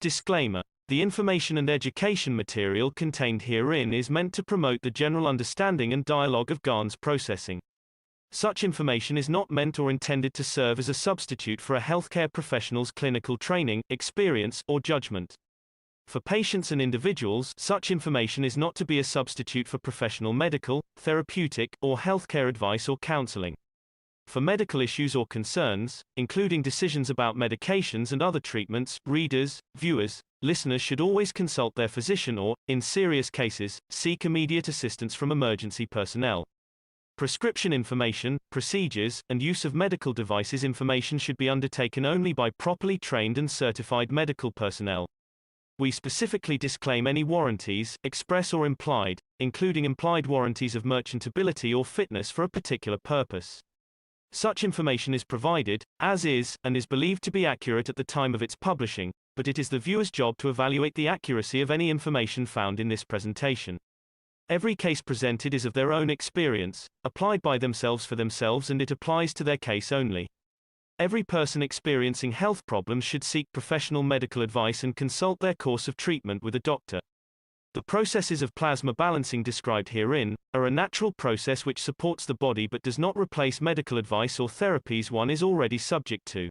Disclaimer: the information and education material contained herein is meant to promote the general understanding and dialogue of GAN's processing. Such information is not meant or intended to serve as a substitute for a healthcare professional's clinical training, experience, or judgment. For patients and individuals, such information is not to be a substitute for professional medical, therapeutic, or healthcare advice or counseling. For medical issues or concerns, including decisions about medications and other treatments, readers, viewers, listeners should always consult their physician or, in serious cases, seek immediate assistance from emergency personnel. Prescription information, procedures, and use of medical devices information should be undertaken only by properly trained and certified medical personnel. We specifically disclaim any warranties, express or implied, including implied warranties of merchantability or fitness for a particular purpose. Such information is provided, as is, and is believed to be accurate at the time of its publishing, but it is the viewer's job to evaluate the accuracy of any information found in this presentation. Every case presented is of their own experience, applied by themselves for themselves, and it applies to their case only. Every person experiencing health problems should seek professional medical advice and consult their course of treatment with a doctor. The processes of plasma balancing described herein are a natural process which supports the body but does not replace medical advice or therapies one is already subject to.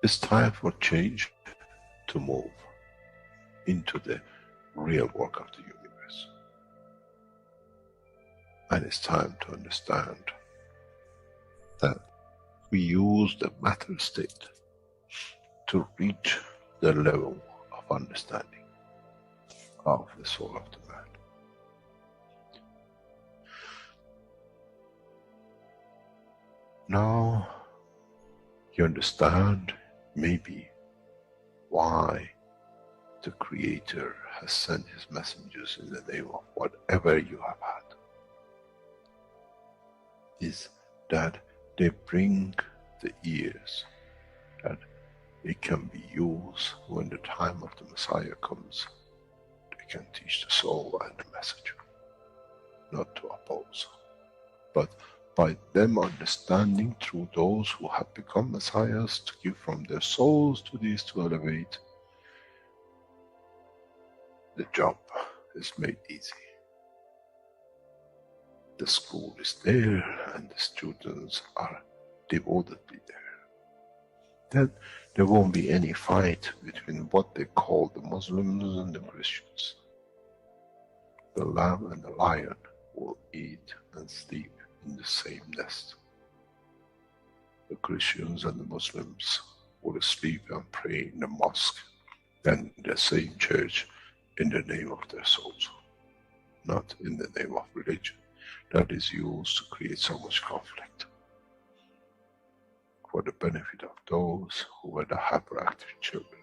It's time for change to move into the real work of the universe. And it's time to understand that we use the matter state to reach the level of understanding of the soul of the man. Now you understand maybe why the Creator has sent His messengers in the name of whatever you have had. Is that they bring the ears, that it can be used when the time of the Messiah comes. They can teach the soul and the message, not to oppose, but by them understanding through those who have become messiahs to give from their souls to these to elevate, the job is made easy. The school is there and the students are devotedly there. Then there won't be any fight between what they call the Muslims and the Christians. The lamb and the lion will eat and sleep in the same nest. The Christians and the Muslims will sleep and pray in the mosque and in the same church in the name of their souls, not in the name of religion that is used to create so much conflict for the benefit of those who were the hyperactive children.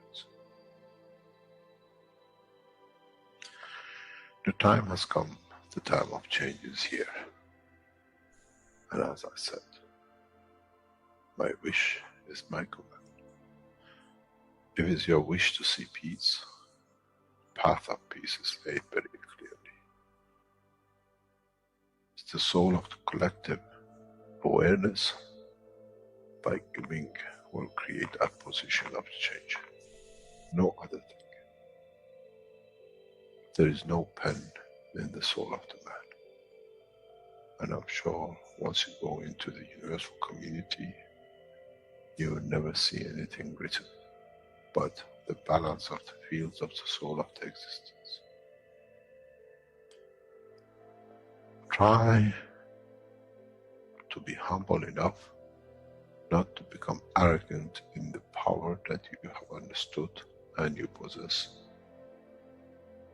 The time has come, the time of change is here. And as I said, my wish is my command. If it's your wish to see peace, path of peace is laid very clearly. It's the soul of the collective awareness by giving will create that position of change. No other thing. There is no pen in the soul of the man. And I'm sure once you go into the universal community, you will never see anything written but the balance of the fields of the soul of the existence. Try to be humble enough not to become arrogant in the power that you have understood and you possess.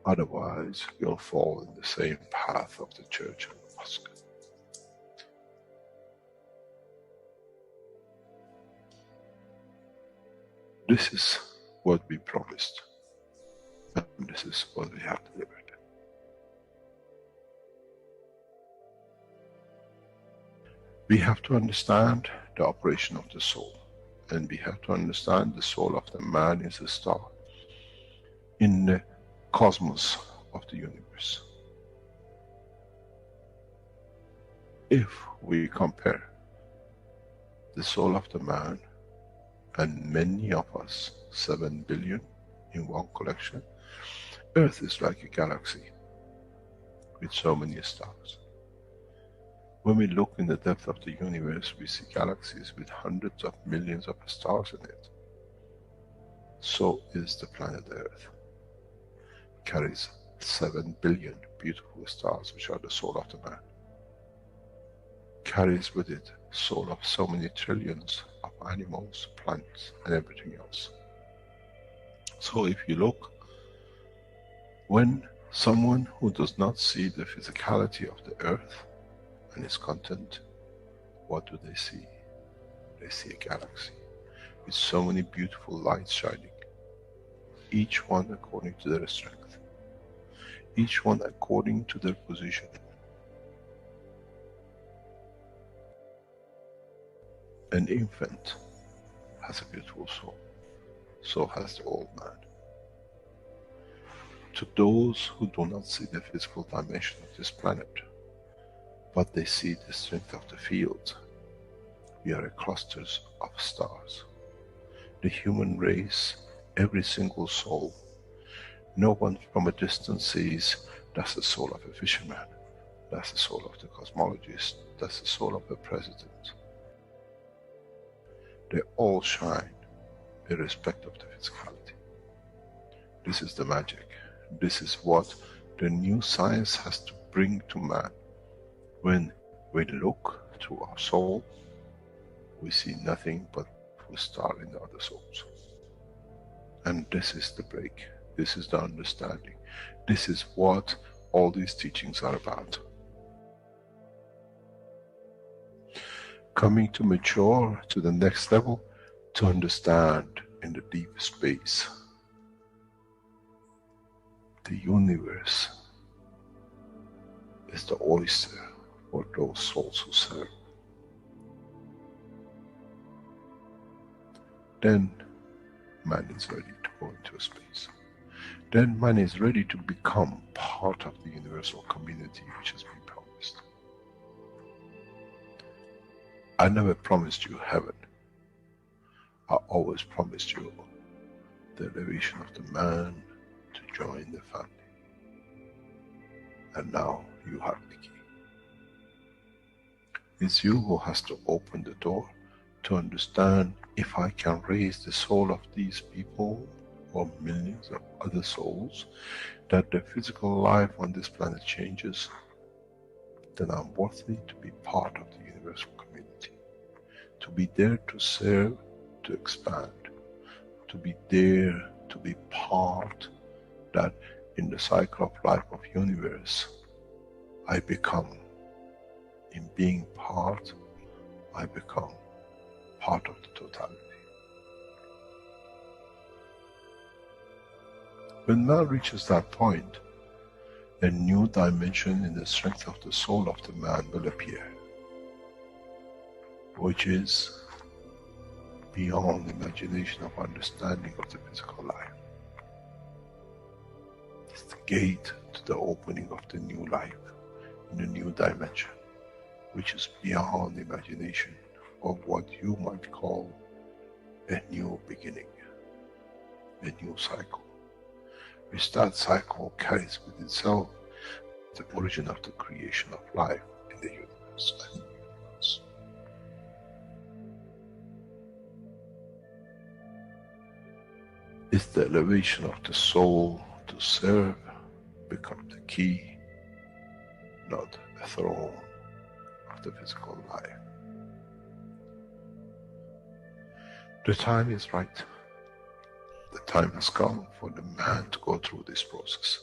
Otherwise, you'll fall in the same path of the church and the mosque. This is what we promised, and this is what we have delivered. We have to understand the operation of the soul, and we have to understand the soul of the man is a star in the cosmos of the universe. If we compare the soul of the man and many of us, 7 billion in one collection, Earth is like a galaxy with so many stars. When we look in the depth of the universe, we see galaxies with hundreds of millions of stars in it. So is the planet Earth. It carries 7 billion beautiful stars, which are the soul of the man. Carries with it soul of so many trillions of animals, plants, and everything else. So if you look, when someone who does not see the physicality of the earth and its content, what do they see? They see a galaxy with so many beautiful lights shining, each one according to their strength, each one according to their position. An infant has a beautiful soul, so has the old man. To those who do not see the physical dimension of this planet, but they see the strength of the field, we are clusters of stars. The human race, every single soul, no one from a distance sees that's the soul of a fisherman, that's the soul of the cosmologist, that's the soul of the president. They all shine irrespective of the physicality. This is the magic. This is what the new science has to bring to man. When we look to our soul, we see nothing but a star in the other souls. And this is the break. This is the understanding. This is what all these teachings are about. Coming to mature to the next level, to understand in the deep space, the universe is the oyster for those souls who serve. Then man is ready to go into space. Then man is ready to become part of the universal community which has been promised. I never promised you heaven. I always promised you the elevation of the man to join the family. And now you have the key. It's you who has to open the door to understand, if I can raise the soul of these people or millions of other souls, that the physical life on this planet changes, then I'm worthy to be part of the universal community. To be there to serve, to expand. To be there, to be part, that in the cycle of life of universe, I become. In being part, I become part of the totality. When man reaches that point, a new dimension in the strength of the soul of the man will appear, which is beyond imagination of understanding of the physical life. It's the gate to the opening of the new life, in a new dimension, which is beyond imagination of what you might call a new beginning, a new cycle. Which that cycle carries with itself the origin of the creation of life in the universe and in the universe. It's the elevation of the soul to serve become the key, not a throne of the physical life. The time is right. The time has come for the man to go through this process.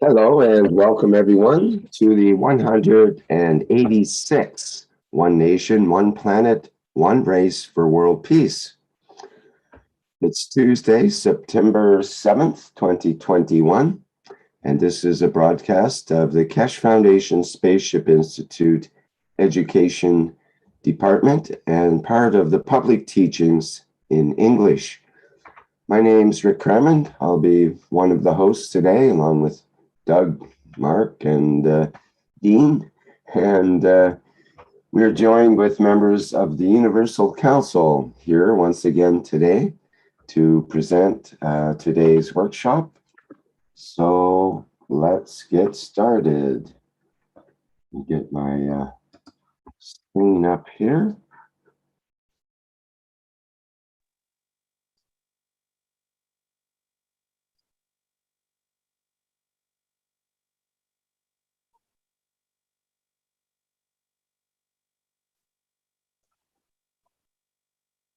Hello and welcome everyone to the 186th One Nation, One Planet, One Race for World Peace. It's Tuesday, September 7th, 2021, and this is a broadcast of the Keshe Foundation Spaceship Institute Education Department and part of the public teachings in English. My name's Rick Crammond. I'll be one of the hosts today, along with Doug, Mark, and Dean. And we're joined with members of the Universal Council here once again today to present today's workshop. So let's get started. Let me get my screen up here.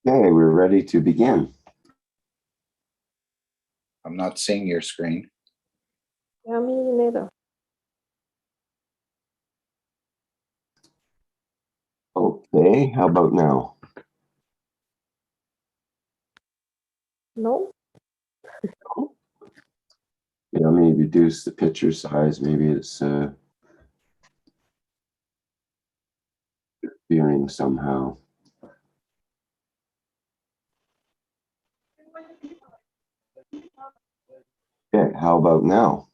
Okay, we're ready to begin. I'm not seeing your screen. Yeah, me neither. Okay, how about now? No? Yeah, let me reduce the picture size. Maybe it's appearing somehow. Okay, how about now?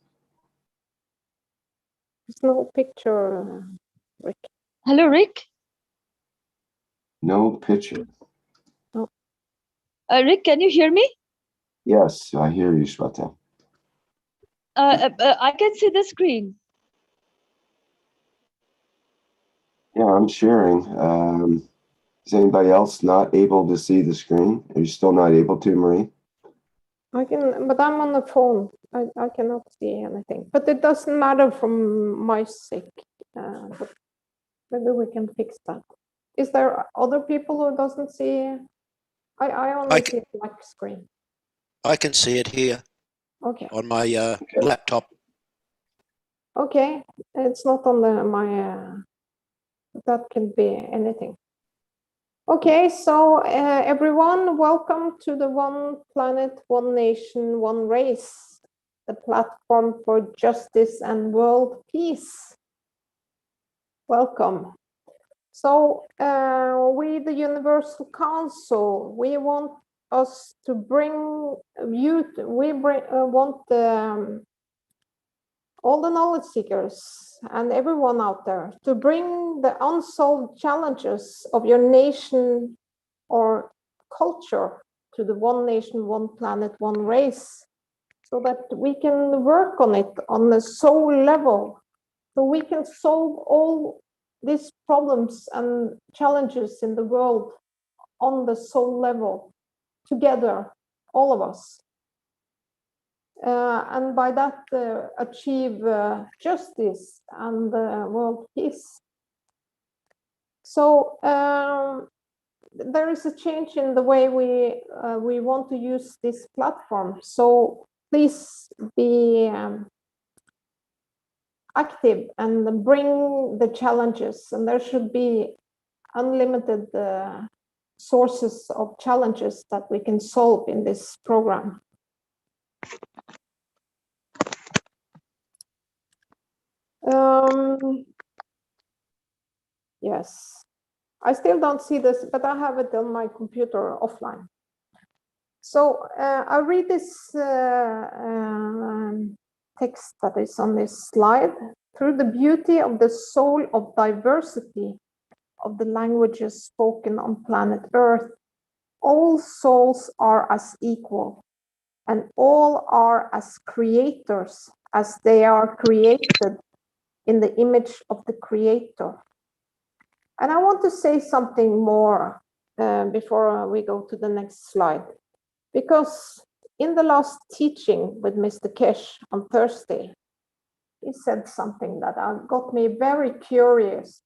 There's no picture, Rick. Hello, Rick. No picture. Rick, can you hear me? Yes, I hear you, Shweta. I can see the screen. Yeah, I'm sharing. Is anybody else not able to see the screen? Are you still not able to, Marie? I can, but I'm on the phone. I cannot see anything. But it doesn't matter from my sake. But maybe we can fix that. Is there other people who doesn't see? I only see a black screen. I can see it here Okay. on my laptop. Okay. It's not on my. That can be anything. Okay, so everyone, welcome to the One Planet, One Nation, One Race, the platform for justice and world peace. Welcome. So we, the Universal Council, we want us to bring youth, want all the knowledge seekers and everyone out there to bring the unsolved challenges of your nation or culture to the One Nation, One Planet, One Race, so that we can work on it on the soul level, so we can solve all these problems and challenges in the world on the soul level together, all of us. And by that achieve justice and world peace. So there is a change in the way we want to use this platform. So please be active and bring the challenges, and there should be unlimited sources of challenges that we can solve in this program. Yes, I still don't see this, but I have it on my computer offline. So I'll read this text that is on this slide. Through the beauty of the soul of diversity of the languages spoken on planet Earth, all souls are as equal, and all are as creators as they are created in the image of the Creator. And I want to say something more before we go to the next slide, because in the last teaching with Mr. Keshe on Thursday, he said something that got me very curious.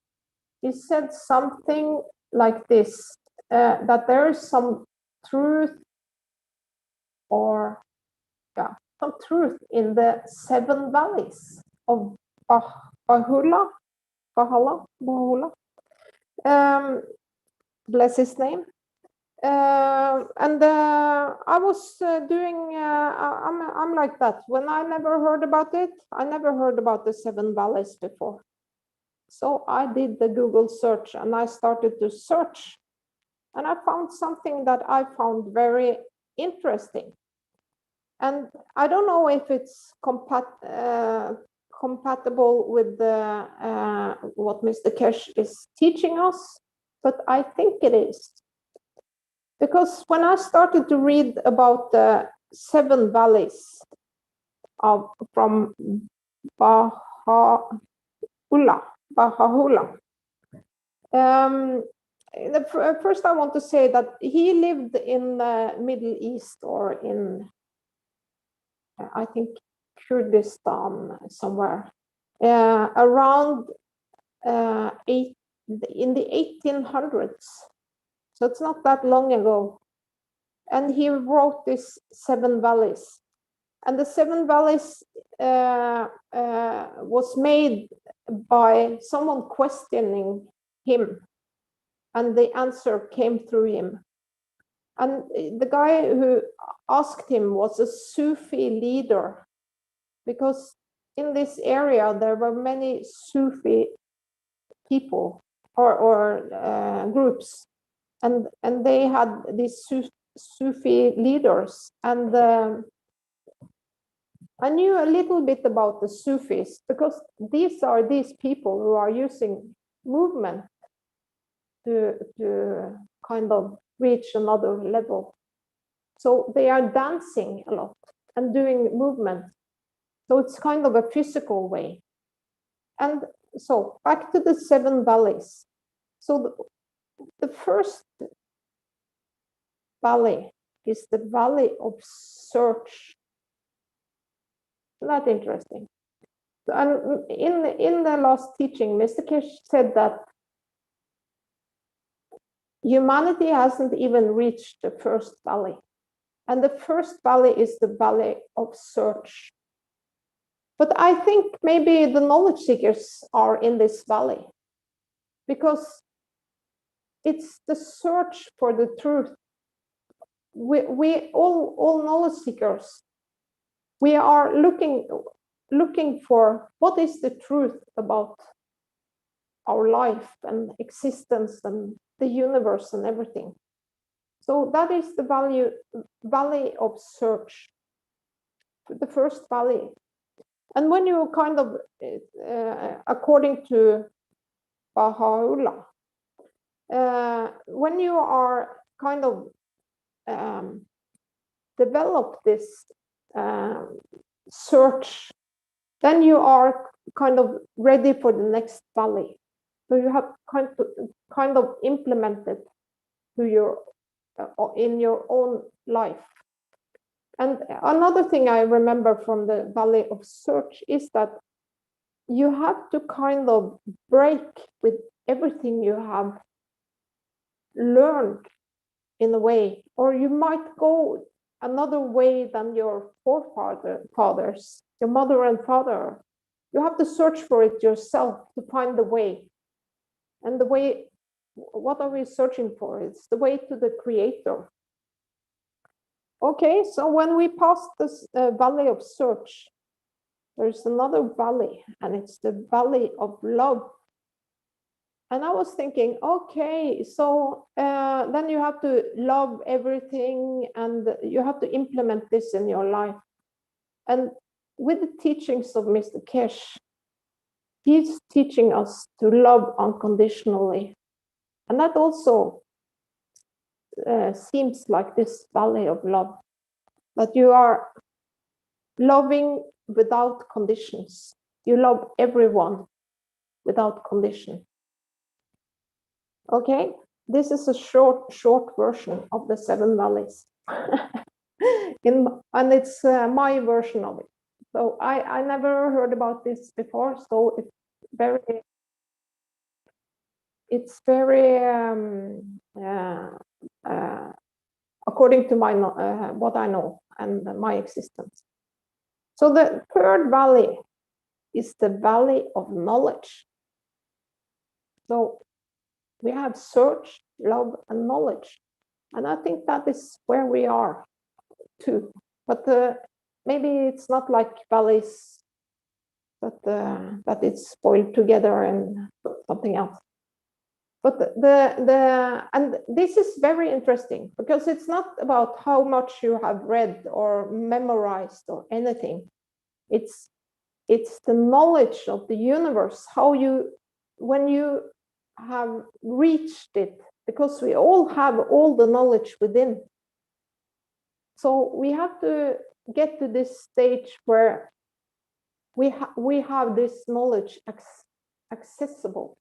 He said something like this, that there is some truth or some truth in the 7 valleys of Bahula, bless his name. And I was doing, I'm like that. When I never heard about it, I never heard about the 7 valleys before. So I did the Google search and I started to search. And I found something that I found very interesting. And I don't know if it's compatible with the, what Mr. Keshe is teaching us, but I think it is. Because when I started to read about the 7 valleys from Baha'u'llah, first I want to say that he lived in the Middle East, or in, I think, Kurdistan somewhere, around in the 1800s. So it's not that long ago. And he wrote these 7 valleys. And the 7 valleys was made by someone questioning him. And the answer came through him. And the guy who asked him was a Sufi leader, because in this area there were many Sufi people or groups, and they had these Sufi leaders. And I knew a little bit about the Sufis, because these are these people who are using movement to kind of reach another level. So they are dancing a lot and doing movement. So it's kind of a physical way. And so back to the 7 valleys. So the first valley is the valley of search. Not interesting. And in the last teaching, Mr. Keshe said that humanity hasn't even reached the first valley. And the first valley is the valley of search. But I think maybe the knowledge seekers are in this valley, because it's the search for the truth. We all knowledge seekers, we are looking for what is the truth about our life and existence and the universe and everything. So that is the valley of search, the first valley. And when you kind of, according to Baha'u'llah, when you are kind of develop this search, then you are kind of ready for the next valley. So you have kind of implemented to your in your own life. And another thing I remember from the valley of search is that you have to kind of break with everything you have learned in a way, or you might go another way than your forefathers, your mother and father. You have to search for it yourself to find the way. And the way, what are we searching for? It's the way to the Creator. Okay, so when we pass this valley of search, there's another valley, and it's the valley of love. And I was thinking, okay, so then you have to love everything, and you have to implement this in your life. And with the teachings of Mr. Keshe, he's teaching us to love unconditionally. And that also seems like this valley of love, that you are loving without conditions. You love everyone without condition. Okay, this is a short version of the 7 valleys. And it's my version of it. So I never heard about this before, so it's very according to my what I know and my existence. So the third valley is the valley of knowledge. So we have search, love, and knowledge. And I think that is where we are too. But maybe it's not like valleys that it's boiled together and something else. But and this is very interesting because it's not about how much you have read or memorized or anything. It's the knowledge of the universe, how you, when you have reached it, because we all have all the knowledge within. So we have to get to this stage where we have this knowledge accessible.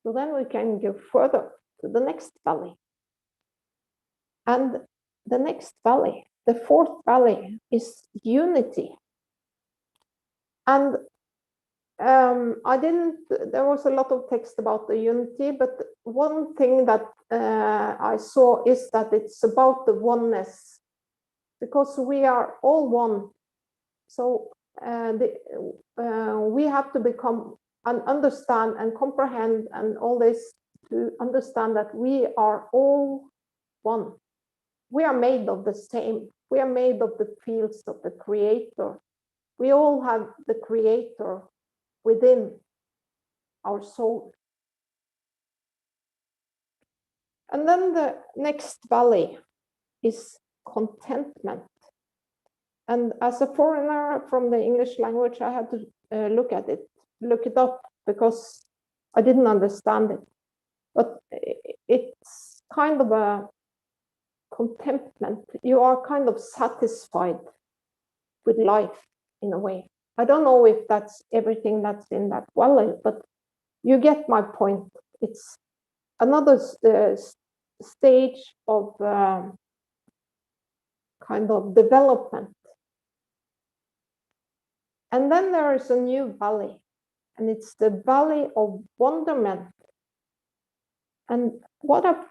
So then we can go further to the next valley. And the next valley, the fourth valley, is unity. And there was a lot of text about the unity, but one thing that I saw is that it's about the oneness, because we are all one. So we have to become and understand and comprehend and all this to understand that we are all one. We are made of the same. We are made of the fields of the Creator. We all have the Creator within our soul. And then the next valley is contentment. And as a foreigner from the English language, I had to look it up, because I didn't understand it. But it's kind of a contentment. You are kind of satisfied with life in a way. I don't know if that's everything that's in that valley, but you get my point. It's another stage of kind of development. And then there is a new valley, and it's the valley of wonderment. And what I've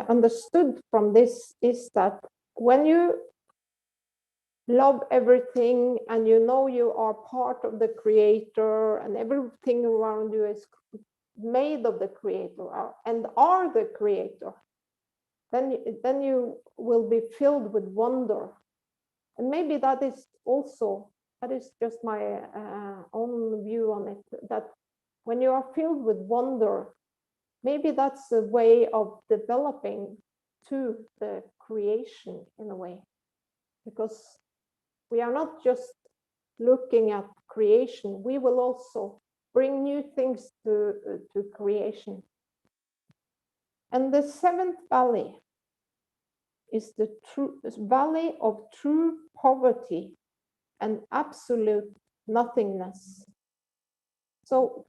understood from this is that when you love everything and you know you are part of the Creator and everything around you is made of the Creator and are the Creator, then you will be filled with wonder. And maybe that is just my own view on it, that when you are filled with wonder, maybe that's a way of developing to the creation in a way, because we are not just looking at creation, we will also bring new things to creation. And the seventh valley is the valley of true poverty and absolute nothingness. So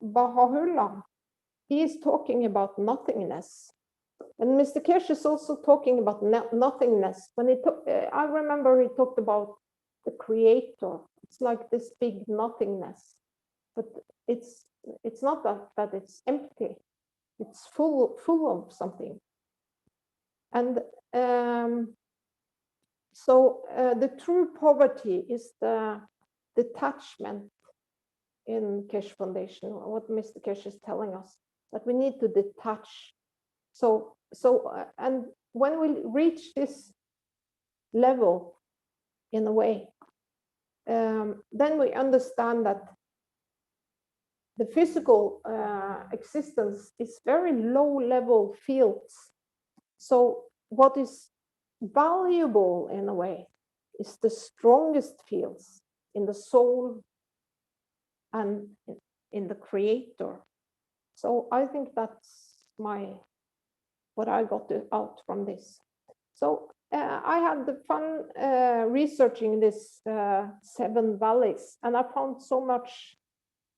Baha'u'llah, he is talking about nothingness. And Mr. Keshe is also talking about nothingness. When I remember he talked about the Creator. It's like this big nothingness, but it's not that it's empty. It's full of something. And so the true poverty is the detachment in Keshe Foundation, what Mr. Keshe is telling us, that we need to detach. So and when we reach this level, in a way, then we understand that the physical existence is very low-level fields. So what is valuable in a way is the strongest fields in the soul and in the Creator. So I think that's what I got out from this. So I had the fun researching this 7 valleys, and I found so much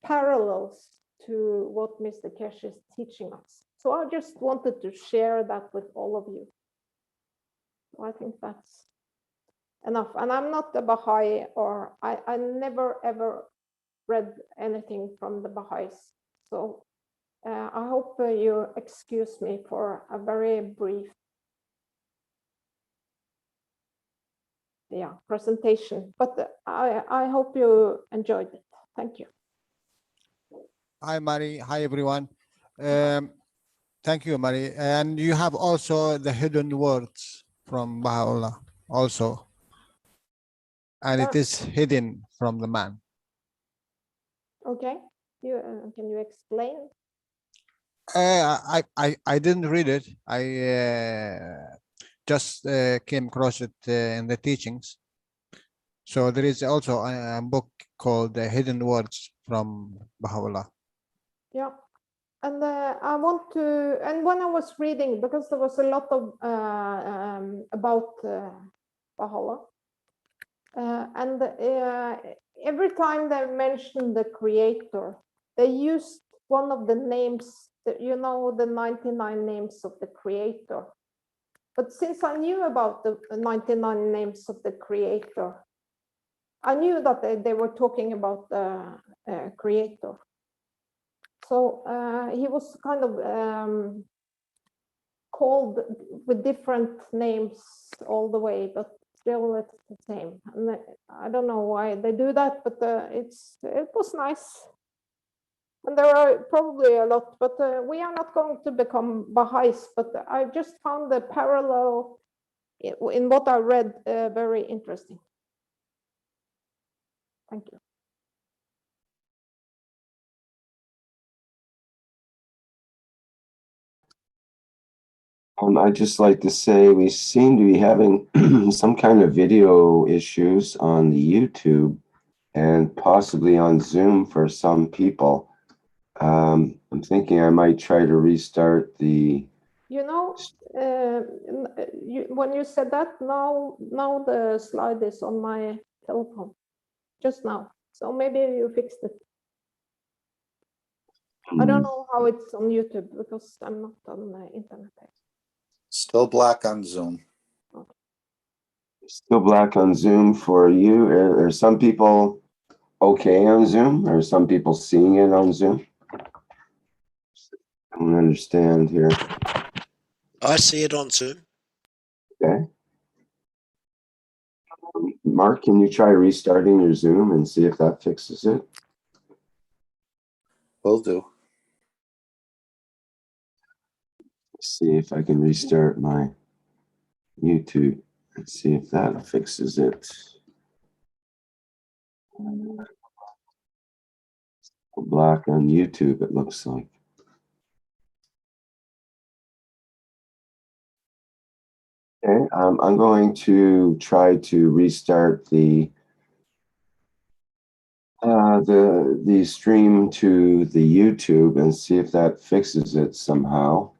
parallels to what Mr. Keshe is teaching us. So I just wanted to share that with all of you. So I think that's enough. And I'm not a Baha'i, or I never ever read anything from the Baha'is. So I hope you excuse me for a very brief presentation. But I hope you enjoyed it. Thank you. Hi, Mari. Hi, everyone. Thank you, Mari. And you have also the hidden words from Baha'u'llah also. And it is hidden from the man. Okay. Can you explain? I didn't read it. I just came across it in the teachings. So there is also a book called The Hidden Words from Baha'u'llah. Yeah. And I want to, and when I was reading, because there was a lot of about Baha'u'llah, and every time they mentioned the creator, they used one of the names, you know, the 99 names of the creator. But since I knew about the 99 names of the creator, I knew that they were talking about the creator. So he was kind of called with different names all the way, but still it's the same. And I don't know why they do that, but it was nice. And there are probably a lot, but we are not going to become Baha'is, but I just found the parallel in what I read very interesting. Thank you. I'd just like to say we seem to be having some kind of video issues on the YouTube and possibly on Zoom for some people. I'm thinking I might try to restart the... You know, when you said that, now the slide is on my telephone, just now. So maybe you fixed it. I don't know how it's on YouTube because I'm not on the internet. Still black on Zoom. Still black on Zoom for you. Are some people okay on Zoom? Or are some people seeing it on Zoom? I don't understand here. I see it on Zoom. Okay. Mark, can you try restarting your Zoom and see if that fixes it? Will do. Let's see if I can restart my YouTube and see if that fixes it. Black on YouTube, it looks like. Okay, I'm going to try to restart the stream to the YouTube and see if that fixes it somehow.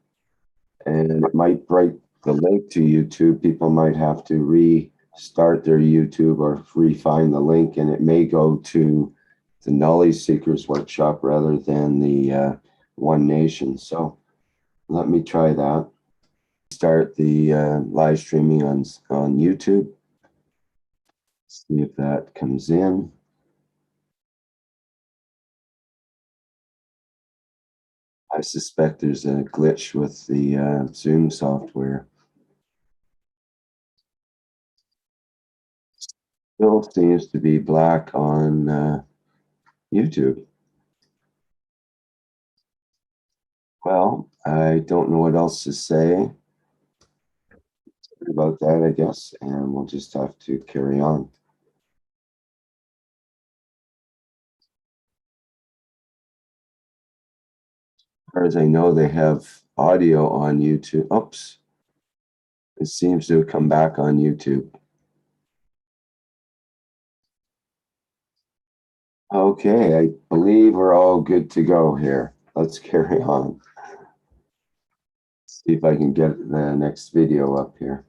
And it might break the link to YouTube. People might have to restart their YouTube or re-find the link, and it may go to the Knowledge Seekers Workshop rather than the One Nation. So let me try that. Start the live streaming on YouTube. See if that comes in. I suspect there's a glitch with the Zoom software. Still seems to be black on YouTube. Well, I don't know what else to say about that, I guess, and we'll just have to carry on. As far as I know, they have audio on YouTube. Oops. It seems to have come back on YouTube. Okay, I believe we're all good to go here. Let's carry on. See if I can get the next video up here.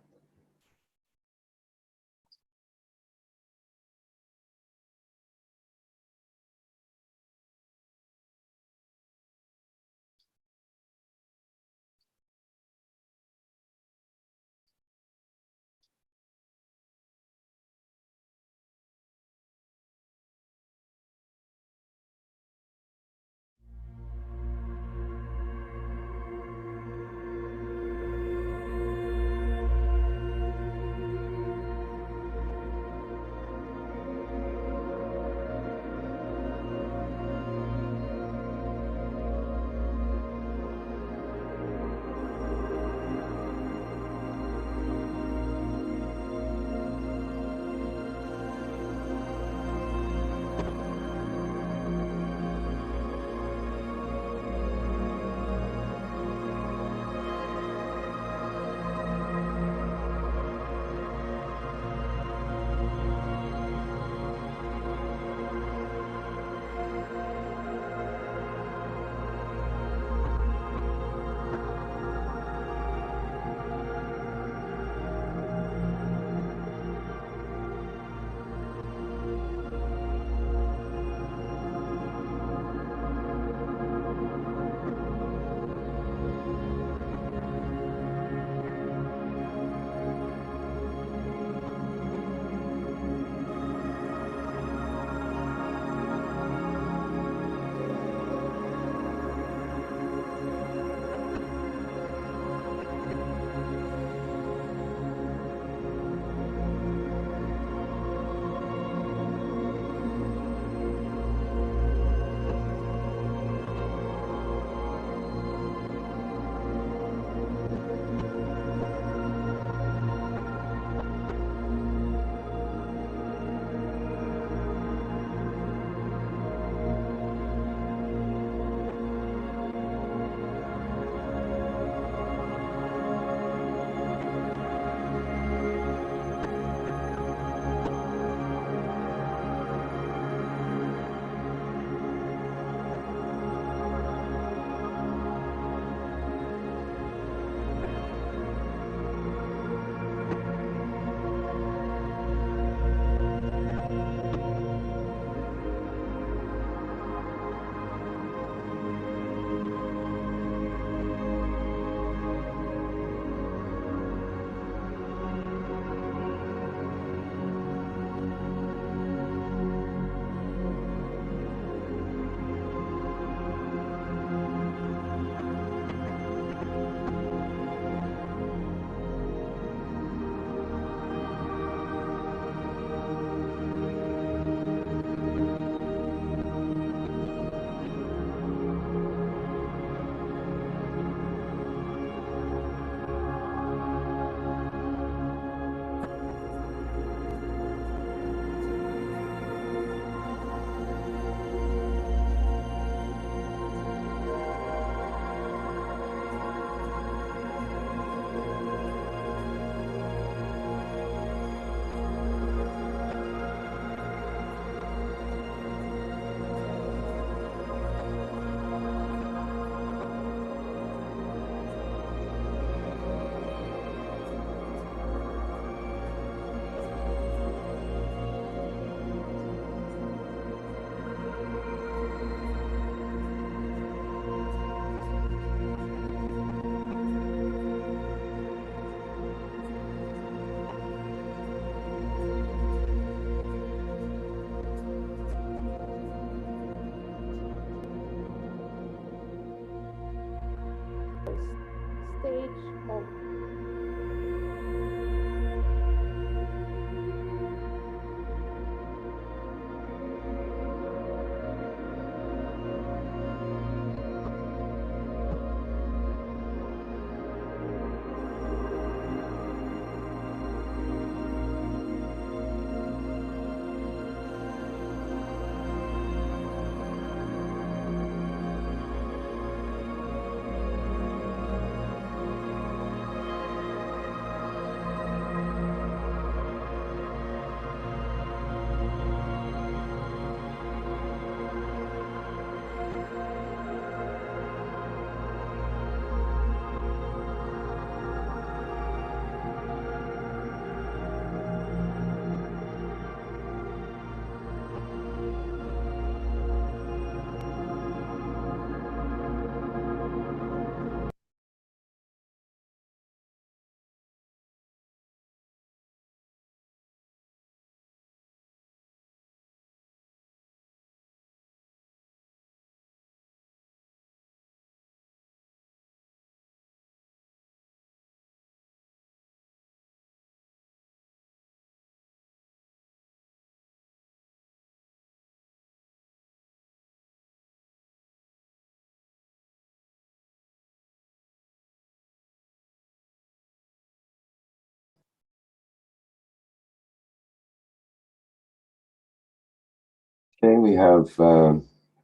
Okay, we have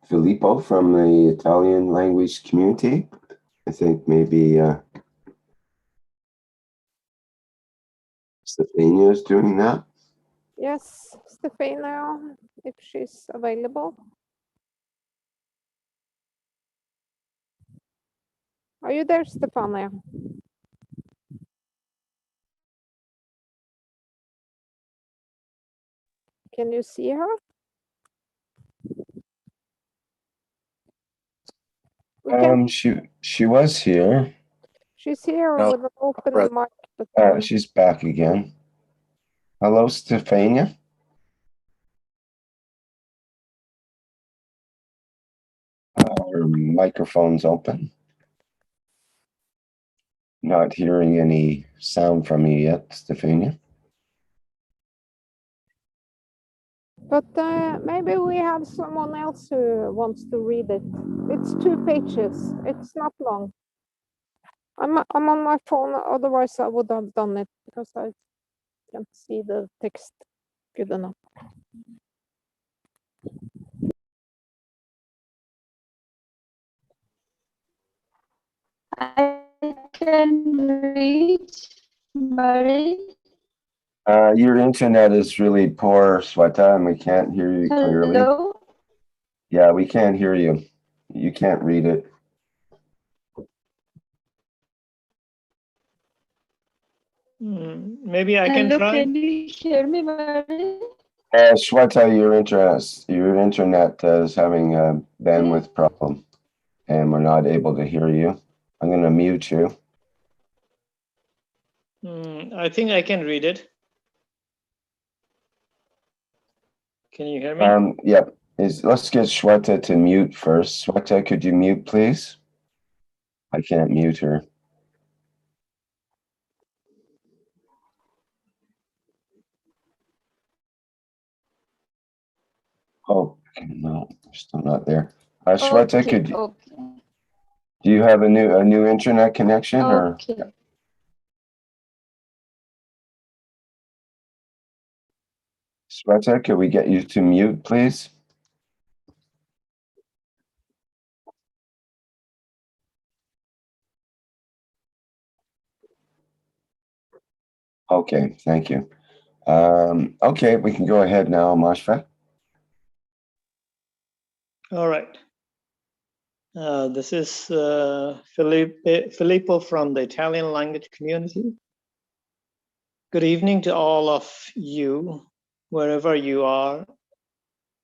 Filippo from the Italian language community. I think maybe Stefania is doing that. Yes, Stefania, if she's available. Are you there, Stefania? Can you see her? She was here. She's here No, with an open right. mic. But, She's back again. Hello, Stefania. Her microphone's open. Not hearing any sound from you yet, Stefania. but maybe we have someone else who wants to read it. It's 2 pages. It's not long. I'm on my phone. Otherwise, I would have done it because I can't see the text good enough. I can read, Mary. Your internet is really poor, Sweta, and we can't hear you clearly. Hello? Yeah, we can't hear you. You can't read it. Maybe I can Hello, try. can you hear me, Mary? Sweta, your internet is having a bandwidth problem, and we're not able to hear you. I'm going to mute you. I think I can read it. Can you hear me? Yep. Let's get Sweta to mute first. Sweta, could you mute, please? I can't mute her. Oh, no, still not there. Sweta, Okay, could you, okay. do you have a new internet connection or? Okay. Sweta, could we get you to mute, please? Okay, thank you. Okay, we can go ahead now, Mashfa. All right. This is Filippo from the Italian language community. Good evening to all of you, wherever you are.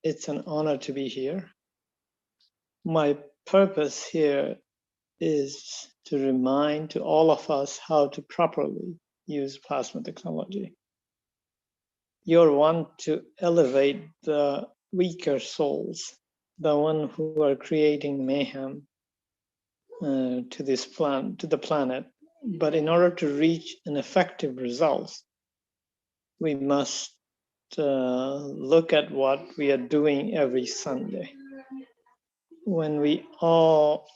It's an honor to be here. My purpose here is to remind to all of us how to properly use plasma technology. You're one to elevate the weaker souls, the one who are creating mayhem to the planet But in order to reach an effective result, we must look at what we are doing every Sunday. When we're all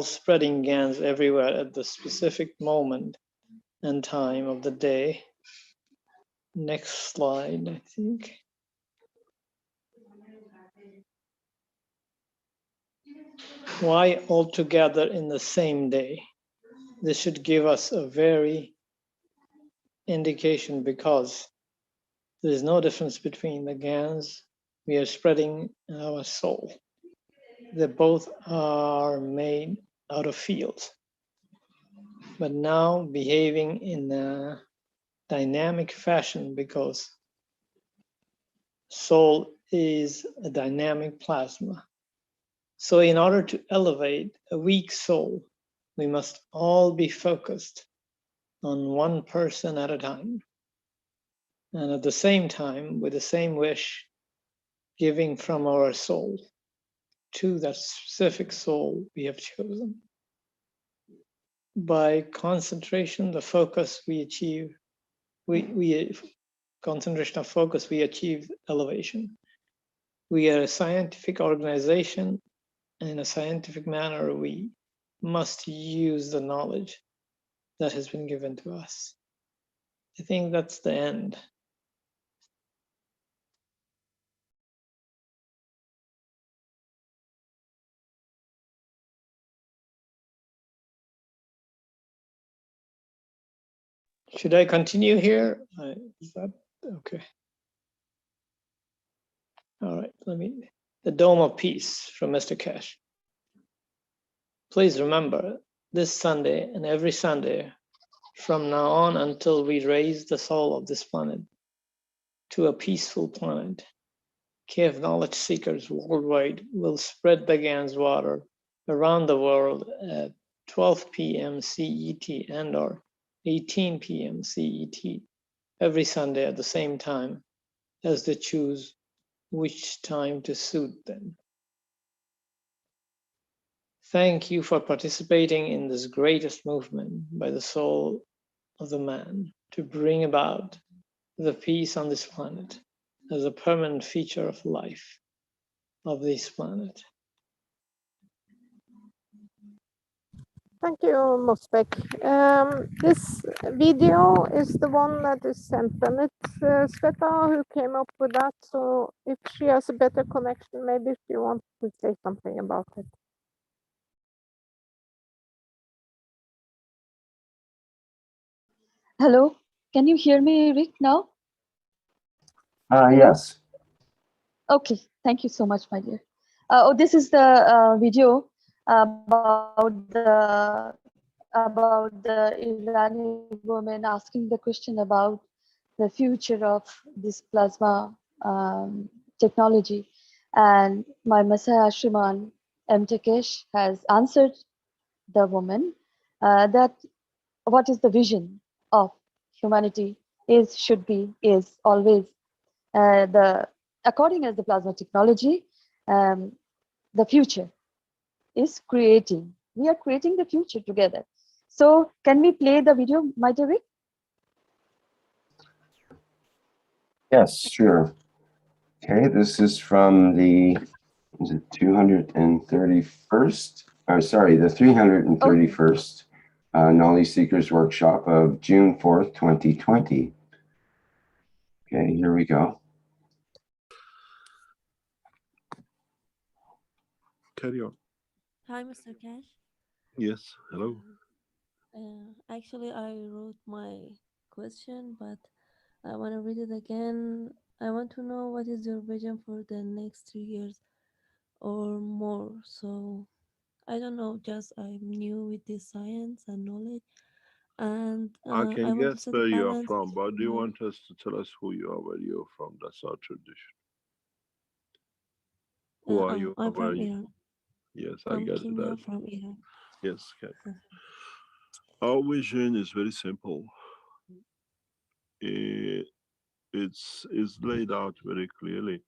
spreading GANs everywhere at the specific moment and time of the day. Next slide, I think. Why all together in the same day? This should give us a very indication, because there is no difference between the GANs we are spreading in our soul. They both are made out of fields, but now behaving in a dynamic fashion, because soul is a dynamic plasma. So in order to elevate a weak soul, we must all be focused on one person at a time. And at the same time, with the same wish, giving from our soul to that specific soul we have chosen. By concentration, the focus we achieve, concentration of focus, we achieve elevation. We are a scientific organization, and in a scientific manner, we must use the knowledge that has been given to us. I think that's the end. Should I continue here? Is that okay? All right, the Dome of Peace from Mr. Keshe. Please remember, this Sunday and every Sunday from now on until we raise the soul of this planet to a peaceful planet, KF knowledge seekers worldwide will spread the GAN's water around the world at 12 p.m. CET and or 18 p.m. CET every Sunday at the same time, as they choose which time to suit them. Thank you for participating in this greatest movement by the soul of the man to bring about the peace on this planet as a permanent feature of life of this planet. Thank you, Mosbek. This video is the one that is sent, and it's Sveta who came up with that. So if she has a better connection, maybe she wants to say something about it. Hello, can you hear me, Rick, now? Yes. Okay, thank you so much, my dear. This is the video about the Iranian woman asking the question about the future of this plasma technology, and my Messiah Shriman M. Keshe has answered the woman that what is the vision of humanity should be always according as the plasma technology, the future is creating. We are creating the future together. So can we play the video, my dear Rick? Yes, sure. Okay, this is from the 231st, or sorry, the 331st Knowledge Seekers Workshop of June 4th, 2020. Okay, here we go. Carry on. Hi, Mr. Keshe. Yes, hello. Actually, I wrote my question, but I want to read it again. I want to know what is your vision for the next 3 years or more. So I don't know, just I'm new with this science and knowledge, and I I can want to guess set a where you are balance from, but do you between want us to tell us who you are, where you're from? That's our tradition. Who are you? I'm Where are from you? Iran. Yes, I I'm get it. Kimia from Iran. Yes, okay. Our vision is very simple. It's laid out very clearly.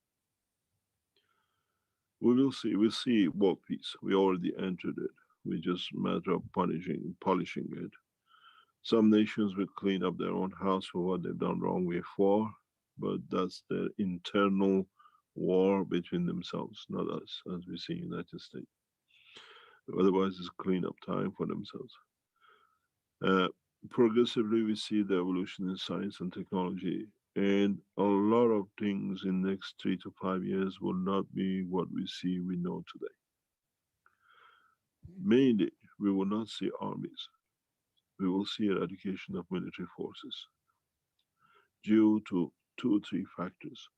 We'll see world peace. We already entered it. We just matter of polishing it. Some nations will clean up their own house for what they've done wrong before, but that's their internal war between themselves, not us, as we see in the United States. Otherwise, it's cleanup time for themselves. Progressively, we see the evolution in science and technology, and a lot of things in the next 3 to 5 years will not be what we know today. Mainly, we will not see armies. We will see eradication of military forces due to 2 or 3 factors.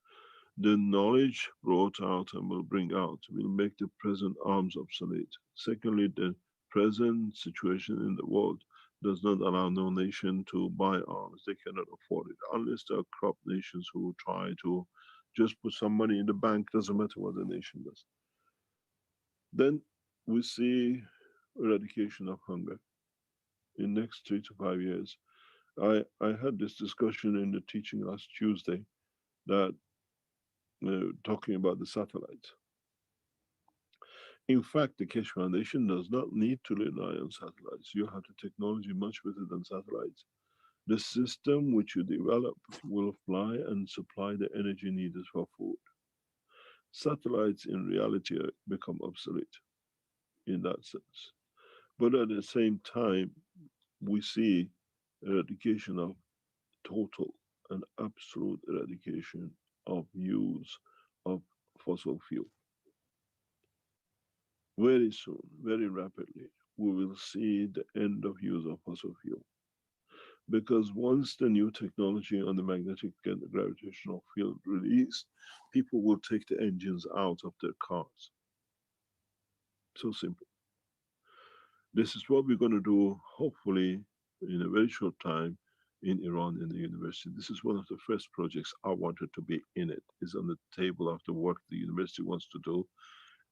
The knowledge brought out and will bring out will make the present arms obsolete. Secondly, the present situation in the world does not allow no nation to buy arms. They cannot afford it, unless there are corrupt nations who try to just put some money in the bank, doesn't matter what the nation does. Then we see eradication of hunger in next 3 to 5 years. I had this discussion in the teaching last Tuesday that talking about the satellites. In fact, the Keshe Foundation does not need to rely on satellites. You have the technology much better than satellites. The system which you develop will fly and supply the energy needed for food. Satellites in reality become obsolete in that sense. But at the same time, we see eradication of total and absolute eradication of use of fossil fuel. Very soon, very rapidly, we will see the end of use of fossil fuel. Because once the new technology on the magnetic and the gravitational field released, people will take the engines out of their cars. So simple. This is what we're going to do, hopefully, in a very short time in Iran in the university. This is one of the first projects I wanted to be in it. It's on the table of the work the university wants to do.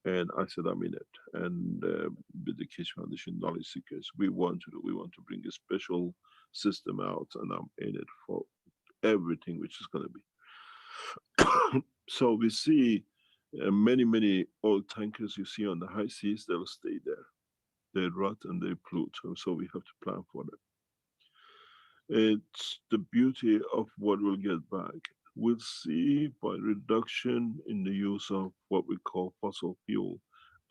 And I said, I'm in it. And with the Keshe Foundation Knowledge Seekers, we want to bring a special system out, and I'm in it for everything which is going to be. So we see many old tankers you see on the high seas, they'll stay there. They rot and they pollute, so we have to plan for them. It's the beauty of what we'll get back. We'll see by reduction in the use of what we call fossil fuel,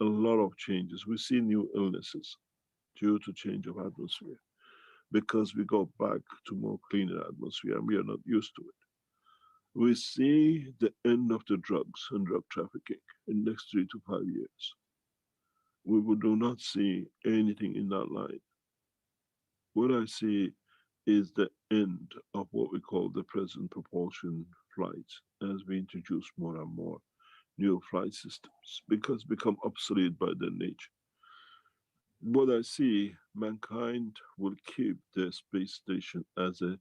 a lot of changes. We see new illnesses due to change of atmosphere because we go back to more cleaner atmosphere and we are not used to it. We see the end of the drugs and drug trafficking in the next 3 to 5 years. We do not see anything in that line. What I see is the end of what we call the present propulsion flights as we introduce more and more new flight systems because become obsolete by their nature. What I see, mankind will keep the space station as a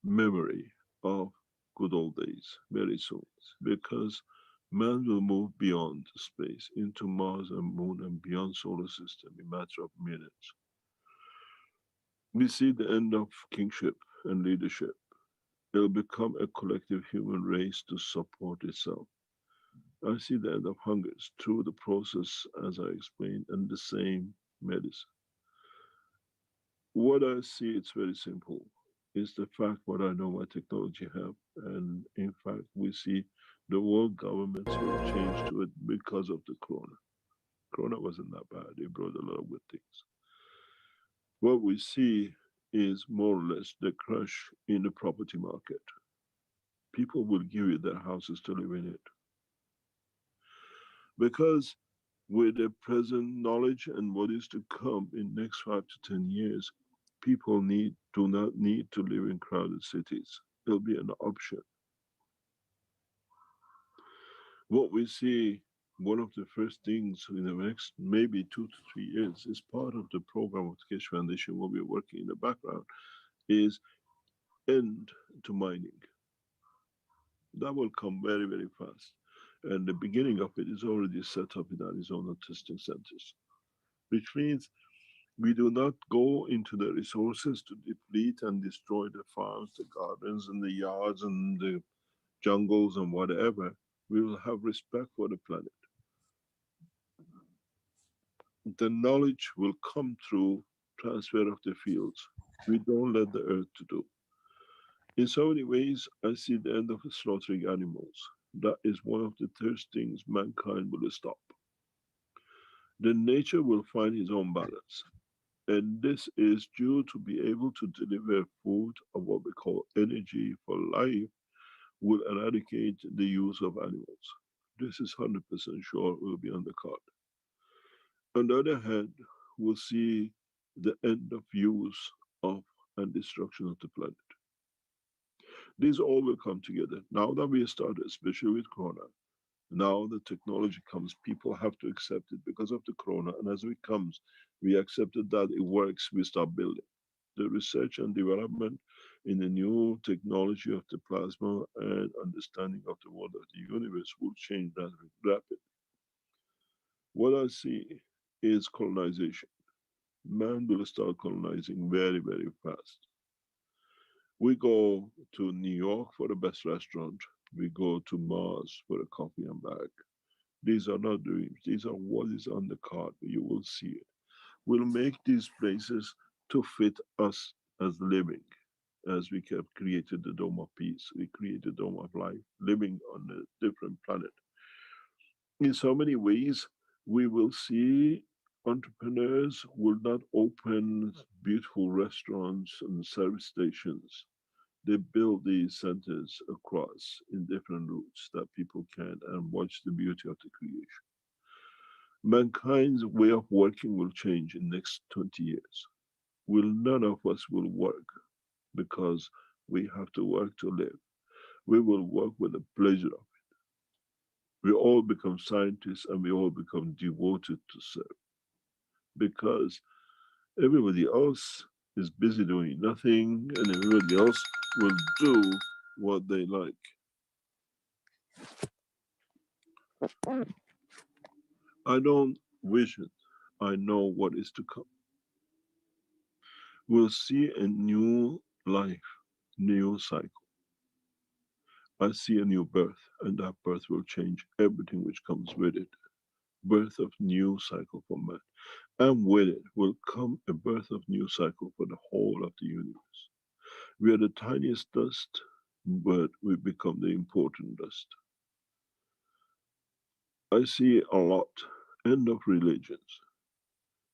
memory of good old days very soon because man will move beyond space into Mars and Moon and beyond solar system in a matter of minutes. We see the end of kingship and leadership. It will become a collective human race to support itself. I see the end of hungers through the process, as I explained, and the same medicine. What I see, it's very simple, is the fact what I know my technology have. And in fact, we see the world governments will change to it because of the corona. Corona wasn't that bad. It brought a lot of good things. What we see is more or less the crash in the property market. People will give you their houses to live in it. Because with the present knowledge and what is to come in next 5 to 10 years, people do not need to live in crowded cities. It'll be an option. What we see, one of the first things in the next maybe 2 to 3 years is part of the program of the Keshe Foundation, what we're working in the background, is end to mining. That will come very, very fast. And the beginning of it is already set up in Arizona testing centers, which means we do not go into the resources to deplete and destroy the farms, the gardens, and the yards, and the jungles, and whatever. We will have respect for the planet. The knowledge will come through transfer of the fields. We don't let the earth to do. In so many ways, I see the end of slaughtering animals. That is one of the first things mankind will stop. Then nature will find its own balance. And this is due to be able to deliver food of what we call energy for life will eradicate the use of animals. This is 100% sure will be on the card. On the other hand, we'll see the end of use of and destruction of the planet. These all will come together. Now that we started, especially with Corona, now the technology comes, people have to accept it because of the Corona. And as it comes, we accepted that it works, we start building. The research and development in the new technology of the plasma and understanding of the world of the universe will change that rapidly. What I see is colonization. Man will start colonizing very, very fast. We go to New York for the best restaurant. We go to Mars for a coffee and bag. These are not dreams. These are what is on the card. You will see it. We'll make these places to fit us as living. As we have created the dome of peace, we created the dome of life, living on a different planet. In so many ways, we will see entrepreneurs will not open beautiful restaurants and service stations. They build these centers across in different routes that people can and watch the beauty of the creation. Mankind's way of working will change in the next 20 years. None of us will work because we have to work to live. We will work with the pleasure of it. We all become scientists and we all become devoted to serve because everybody else is busy doing nothing and everybody else will do what they like. I don't wish it. I know what is to come. We'll see a new life, new cycle. I see a new birth, and that birth will change everything which comes with it. Birth of new cycle for man. And with it will come a birth of new cycle for the whole of the universe. We are the tiniest dust, but we become the important dust. I see a lot, end of religions,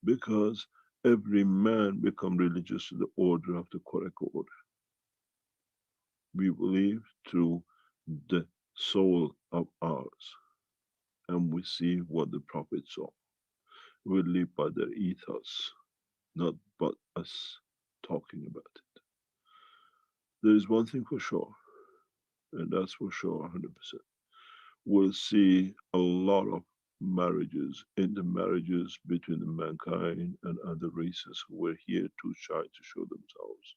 because every man become religious to the order of the correct order. We believe through the soul of ours, and we see what the prophets saw. We live by their ethos, not but us talking about it. There is one thing for sure, and that's for sure 100%. We'll see a lot of marriages, intermarriages between the mankind and other races who were here too shy to show themselves.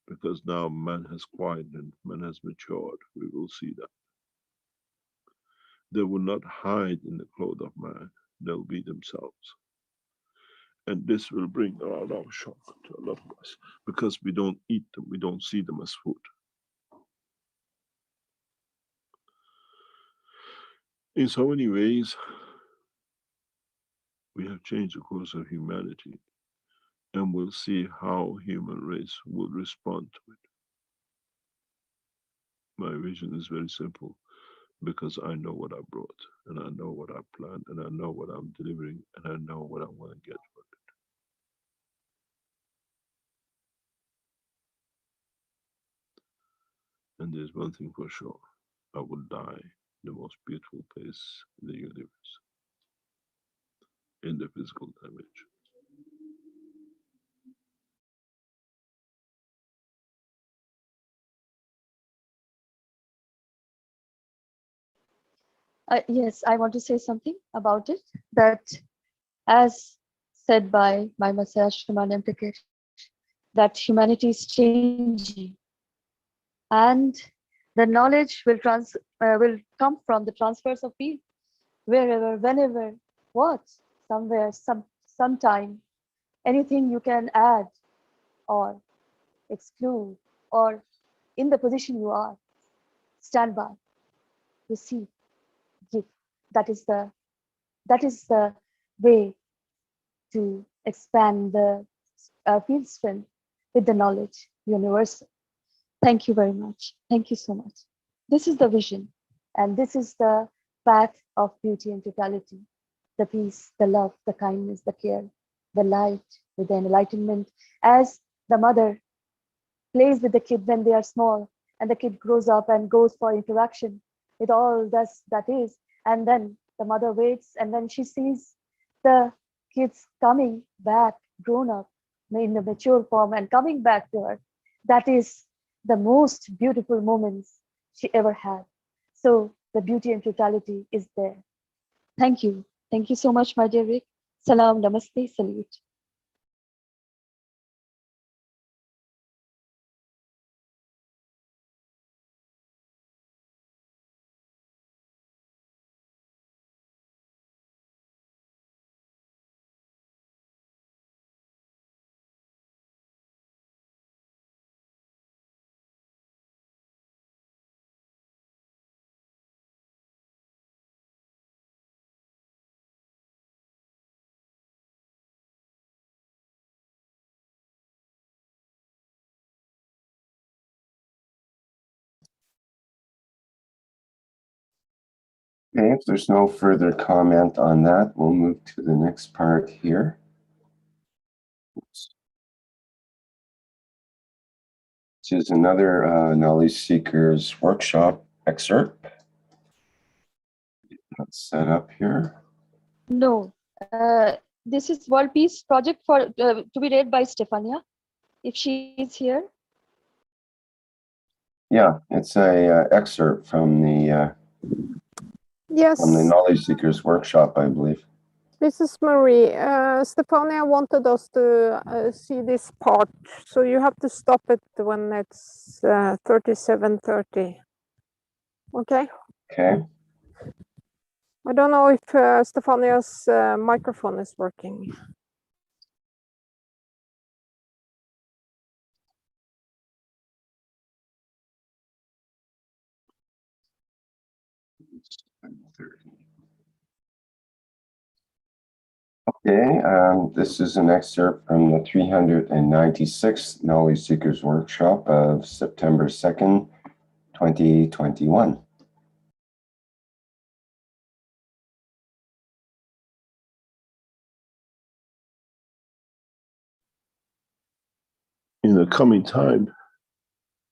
Because now man has quietened, man has matured, we will see that. They will not hide in the clothes of man, they'll be themselves. And this will bring a lot of shock to a lot of us because we don't eat them, we don't see them as food. In so many ways, we have changed the course of humanity, and we'll see how human race will respond to it. My vision is very simple because I know what I brought, and I know what I planned, and I know what I'm delivering, and I know what I want to get from it. And there's one thing for sure, I will die in the most beautiful place in the universe, in the physical dimension. Yes, I want to say something about it. That, as said by my Messiah Shriman Imtikesh, that humanity is changing, and the knowledge will come from the transfers of field, wherever, whenever, what, somewhere, sometime, anything you can add or exclude, or in the position you are, stand by, receive, give. That is the way to expand the field strength with the knowledge universal. Thank you very much. Thank you so much. This is the vision, and this is the path of beauty and totality. The peace, the love, the kindness, the care, the light, with the enlightenment. As the mother plays with the kid when they are small, and the kid grows up and goes for interaction with all that is, and then the mother waits, and then she sees the kids coming back, grown up, in the mature form, and coming back to her. That is the most beautiful moments she ever had. So the beauty and totality is there. Thank you. Thank you so much, my dear Rick. Salam, namaste, salute. Okay, if there's no further comment on that, we'll move to the next part here. Oops. This is another Knowledge Seekers workshop excerpt. Let's set up here. No, this is World Peace Project for to be read by Stefania, if she is here. Yeah, it's a excerpt from the Yes, from the Knowledge Seekers workshop, I believe. this is Marie. Stefania wanted us to see this part, so you have to stop it when it's 37:30. Okay. Okay. I don't know if Stefania's microphone is working. Okay, this is an excerpt from the 396th Knowledge Seekers Workshop of September 2nd, 2021. In the coming time,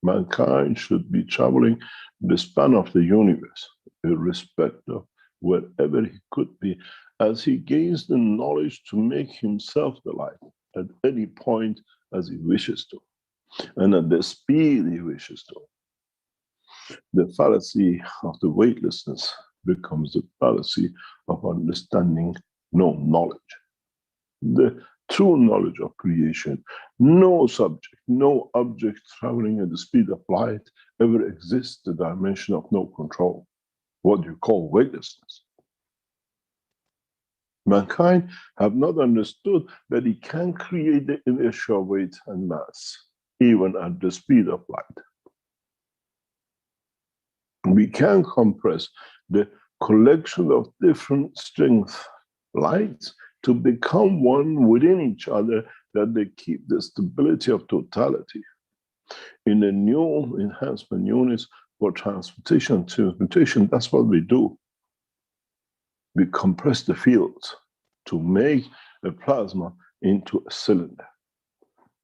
mankind should be traveling the span of the universe, irrespective of wherever he could be, as he gains the knowledge to make himself the light at any point as he wishes to, and at the speed he wishes to. The fallacy of the weightlessness becomes the fallacy of understanding no knowledge. The true knowledge of creation, no subject, no object traveling at the speed of light ever exists the dimension of no control, what you call weightlessness. Mankind have not understood that he can create the inertial weight and mass, even at the speed of light. We can compress the collection of different strength lights to become one within each other, that they keep the stability of totality. In the new enhancement units for transportation, that's what we do. We compress the fields to make a plasma into a cylinder.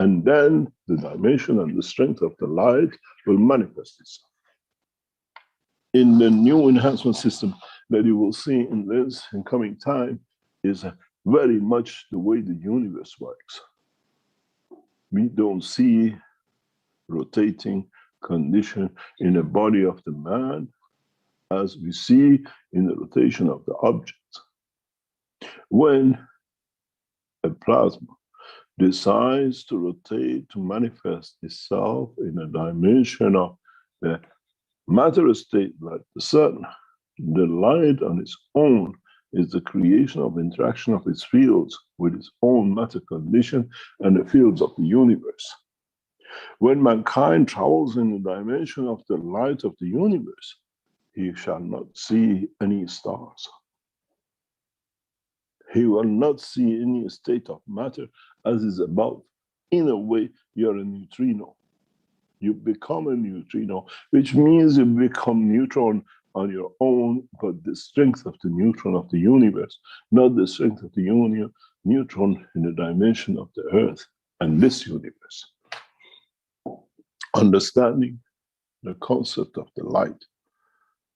And then the dimension and the strength of the light will manifest itself. In the new enhancement system that you will see in this in coming time is very much the way the universe works. We don't see rotating condition in the body of the man as we see in the rotation of the object. When a plasma decides to rotate to manifest itself in a dimension of the matter state like the sun, the light on its own is the creation of interaction of its fields with its own matter condition and the fields of the universe. When mankind travels in the dimension of the light of the universe, he shall not see any stars. He will not see any state of matter as is above, In a way, you're a neutrino. You become a neutrino, which means you become neutron on your own, but the strength of the neutron of the universe, not the strength of the neutron in the dimension of the earth and this universe. Understanding the concept of the light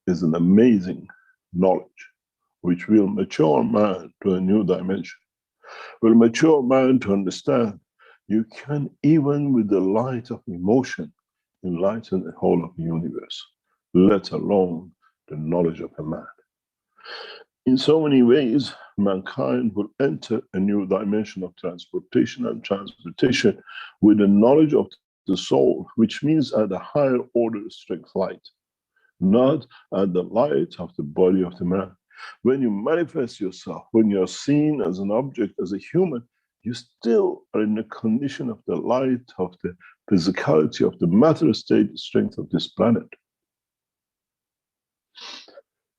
is an amazing knowledge which will mature man to a new dimension, will mature man to understand you can, even with the light of emotion, enlighten the whole of the universe, let alone the knowledge of a man. In so many ways, mankind will enter a new dimension of transportation and transmutation with the knowledge of the soul, which means at a higher order strength light, not at the light of the body of the man. When you manifest yourself, when you're seen as an object, as a human, you still are in the condition of the light of the physicality of the matter state strength of this planet.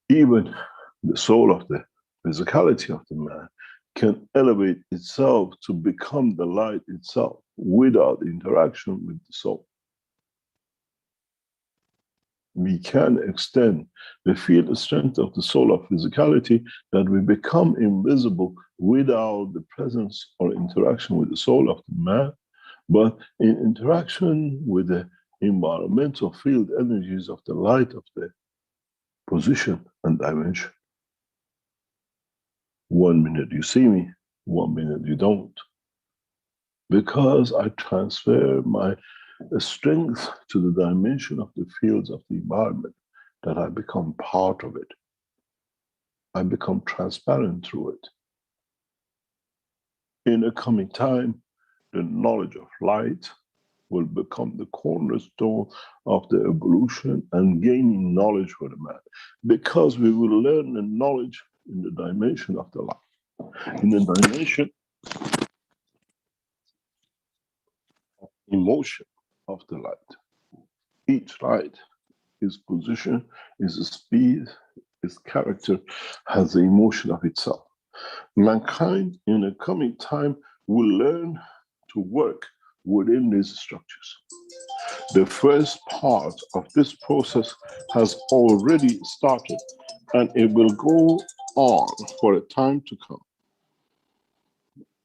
Even the soul of the physicality of the man can elevate itself to become the light itself without interaction with the soul. We can extend the field strength of the soul of physicality that we become invisible without the presence or interaction with the soul of the man, but in interaction with the environmental field energies of the light of the position and dimension. 1 minute you see me, 1 minute you don't. Because I transfer my strength to the dimension of the fields of the environment, that I become part of it. I become transparent through it. In a coming time, the knowledge of light will become the cornerstone of the evolution and gaining knowledge for the man. Because we will learn the knowledge in the dimension of the light, in the dimension of emotion of the light. Each light, its position, its speed, its character, has the emotion of itself. Mankind in the coming time will learn to work within these structures. The first part of this process has already started, and it will go on for a time to come.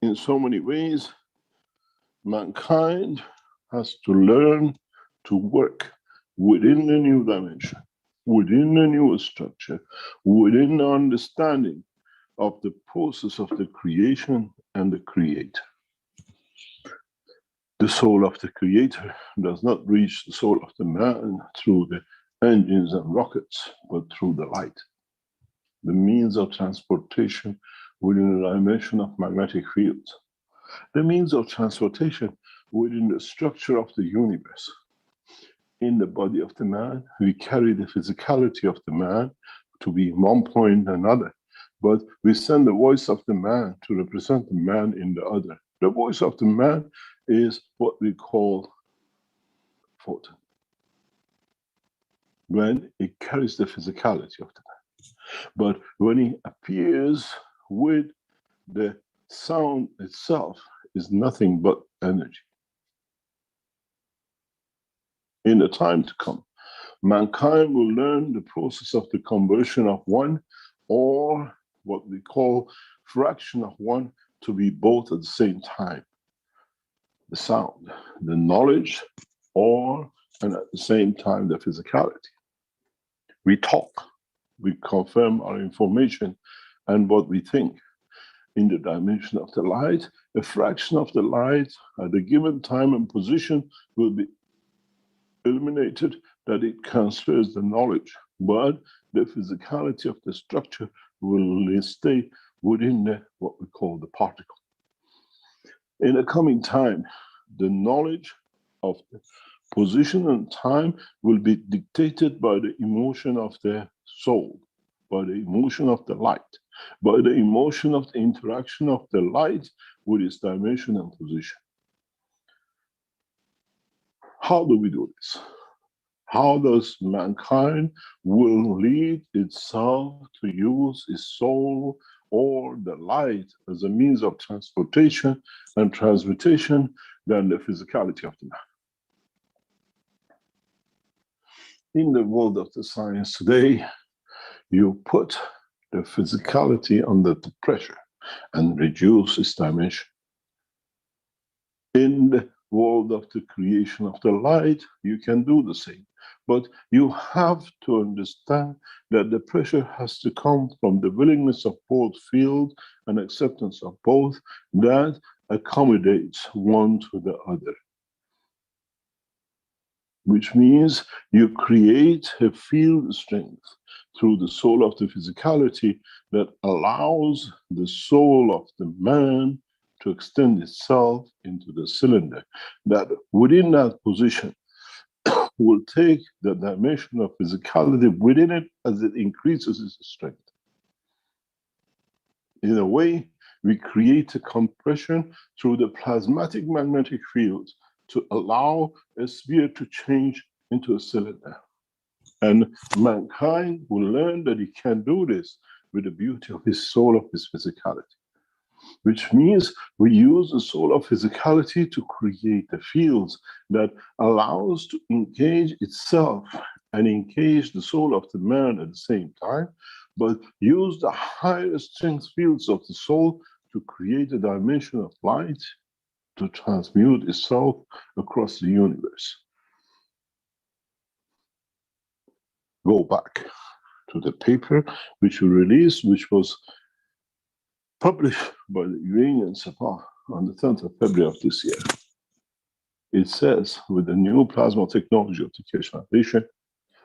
In so many ways, mankind has to learn to work within the new dimension, within the new structure, within the understanding of the process of the creation and the creator. The soul of the creator does not reach the soul of the man through the engines and rockets, but through the light. The means of transportation within the dimension of magnetic fields. The means of transportation within the structure of the universe. In the body of the man, we carry the physicality of the man to be one point and another, but we send the voice of the man to represent the man in the other. The voice of the man is what we call photon, when it carries the physicality of the man. But when he appears with the sound itself, is nothing but energy. In the time to come, mankind will learn the process of the conversion of one, or what we call fraction of one, to be both at the same time. The sound, the knowledge, and at the same time the physicality. We talk, we confirm our information and what we think. In the dimension of the light, a fraction of the light at a given time and position will be illuminated, that it transfers the knowledge, but the physicality of the structure will stay within what we call the particle. In the coming time, the knowledge of the position and time will be dictated by the emotion of the soul, by the emotion of the light, by the emotion of the interaction of the light with its dimension and position. How do we do this? How does mankind will lead itself to use its soul or the light as a means of transportation and transmutation, than the physicality of the man. In the world of the science today, you put the physicality under the pressure and reduce its dimension. In the world of the creation of the light, you can do the same. But you have to understand that the pressure has to come from the willingness of both field and acceptance of both that accommodates one to the other. Which means you create a field strength through the soul of the physicality that allows the soul of the man to extend itself into the cylinder, that within that position will take the dimension of physicality within it as it increases its strength. In a way, we create a compression through the plasmatic magnetic fields to allow a sphere to change into a cylinder. And mankind will learn that he can do this with the beauty of his soul, of his physicality. Which means we use the soul of physicality to create the fields that allows to engage itself and engage the soul of the man at the same time, but use the higher strength fields of the soul to create a dimension of light to transmute itself across the universe. Go back to the paper which we released, which was published by the Iranian Sabah on the 10th of February of this year. It says, with the new plasma technology of the Keshe Foundation,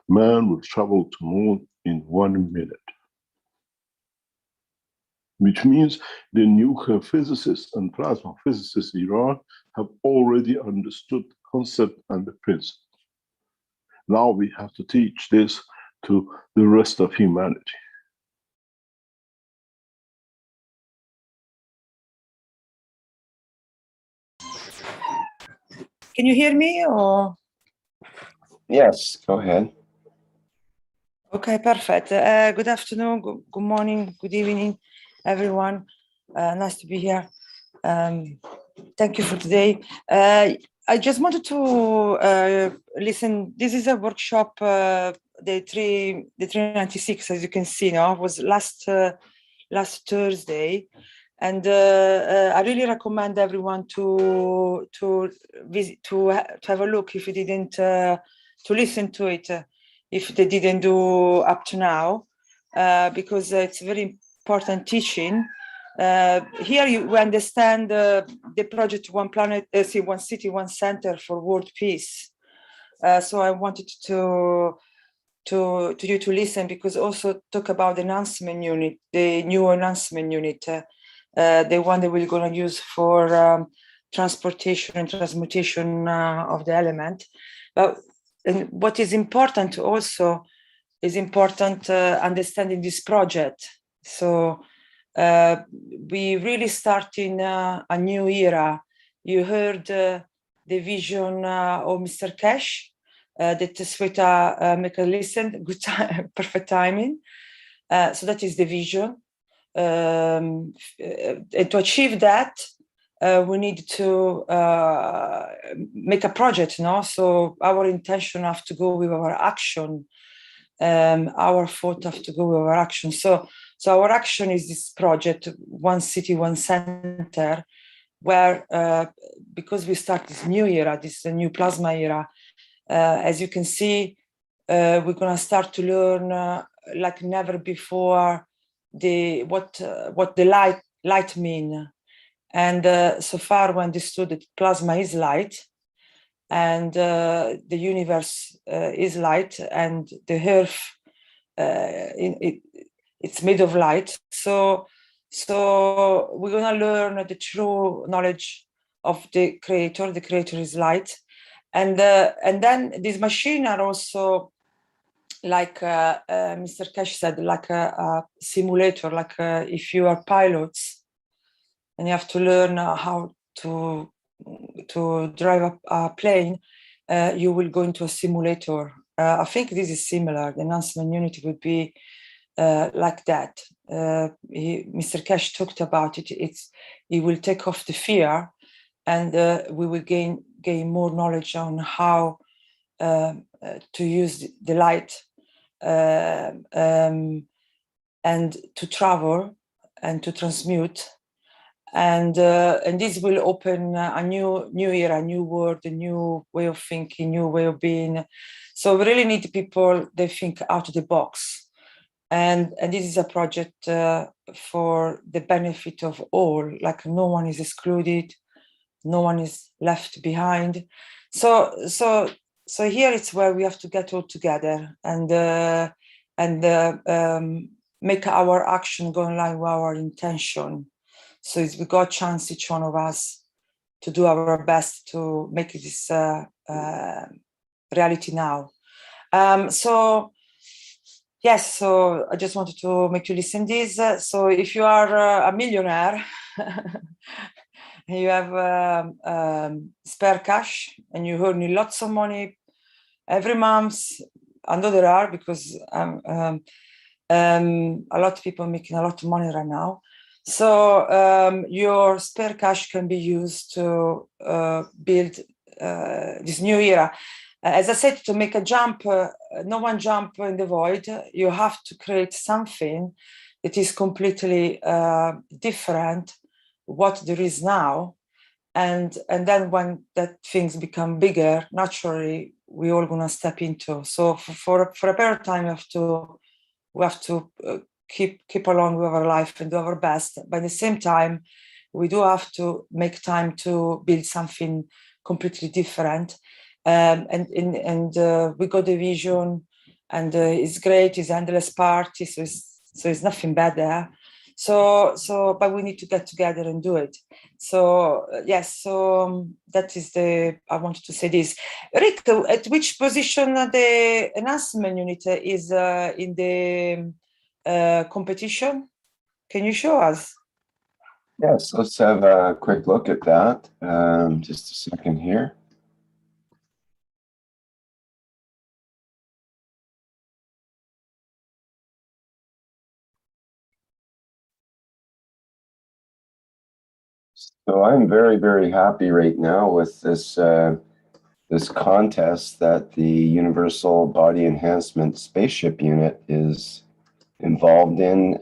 man will travel to moon in 1 minute. Which means the nuclear physicists and plasma physicists in Iran have already understood the concept and the principle. Now we have to teach this to the rest of humanity. Can you hear me or? Yes, go ahead. Okay, perfect. Good afternoon, good morning, good evening, everyone. Nice to be here. Thank you for today. I just wanted to listen. This is a workshop, the 396, as you can see now, was last Thursday. And I really recommend everyone to visit, to have a look if you didn't, to listen to it, if they didn't do up to now, because it's very important teaching. Here we understand the project One Planet, One City, One Center for World Peace. So I wanted to you to listen, because also talk about the enhancement unit, the new enhancement unit. The one that we're going to use for transportation and transmutation of the element. But and what is important also is important understanding this project. So we really starting a new era. You heard the vision of Mr. Keshe, that Sweta make a listen, good time, perfect timing. So that is the vision. And to achieve that, we need to make a project, no? So our intention have to go with our action. Our thought have to go with our action. So our action is this project, One City, One Center, where because we start this new era, this new plasma era, as you can see, we're gonna start to learn like never before what the light mean. And so far we understood that plasma is light, and the universe is light, and the earth it's made of light. So we're gonna learn the true knowledge of the creator. The creator is light, and then these machines are also, like Mr. Keshe said, like a simulator, like if you are pilots and you have to learn how to drive a plane, you will go into a simulator. I think this is similar. The enhancement unit would be like that. Mr. Keshe talked about it. He will take off the fear and we will gain more knowledge on how to use the light and to travel and to transmute, and this will open a new era, a new world, a new way of thinking, new way of being. So we really need people that think out of the box, and this is a project for the benefit of all. Like, no one is excluded, no one is left behind. So here it's where we have to get all together and make our action go in line with our intention. So we got a chance, each one of us, to do our best to make this reality now. So yes, so I just wanted to make you listen this. So if you are a millionaire, and you have spare cash and you earn lots of money every month, I know there are, because a lot of people making a lot of money right now. So your spare cash can be used to build this new era. As I said, to make a jump, no one jump in the void. You have to create something that is completely different what there is now, and then when that things become bigger, naturally we all gonna step into. So for a period of time, we have to keep along with our life and do our best. But at the same time, we do have to make time to build something completely different. And we got the vision, and it's great. It's endless party, so it's nothing bad there. So but we need to get together and do it. So yes, so that is I wanted to say this. Rick, at which position the enhancement unit is in the competition? Can you show us? Yes, let's have a quick look at that. Just a second here. So I'm very, very happy right now with this this contest that the Universal Body Enhancement Spaceship Unit is involved in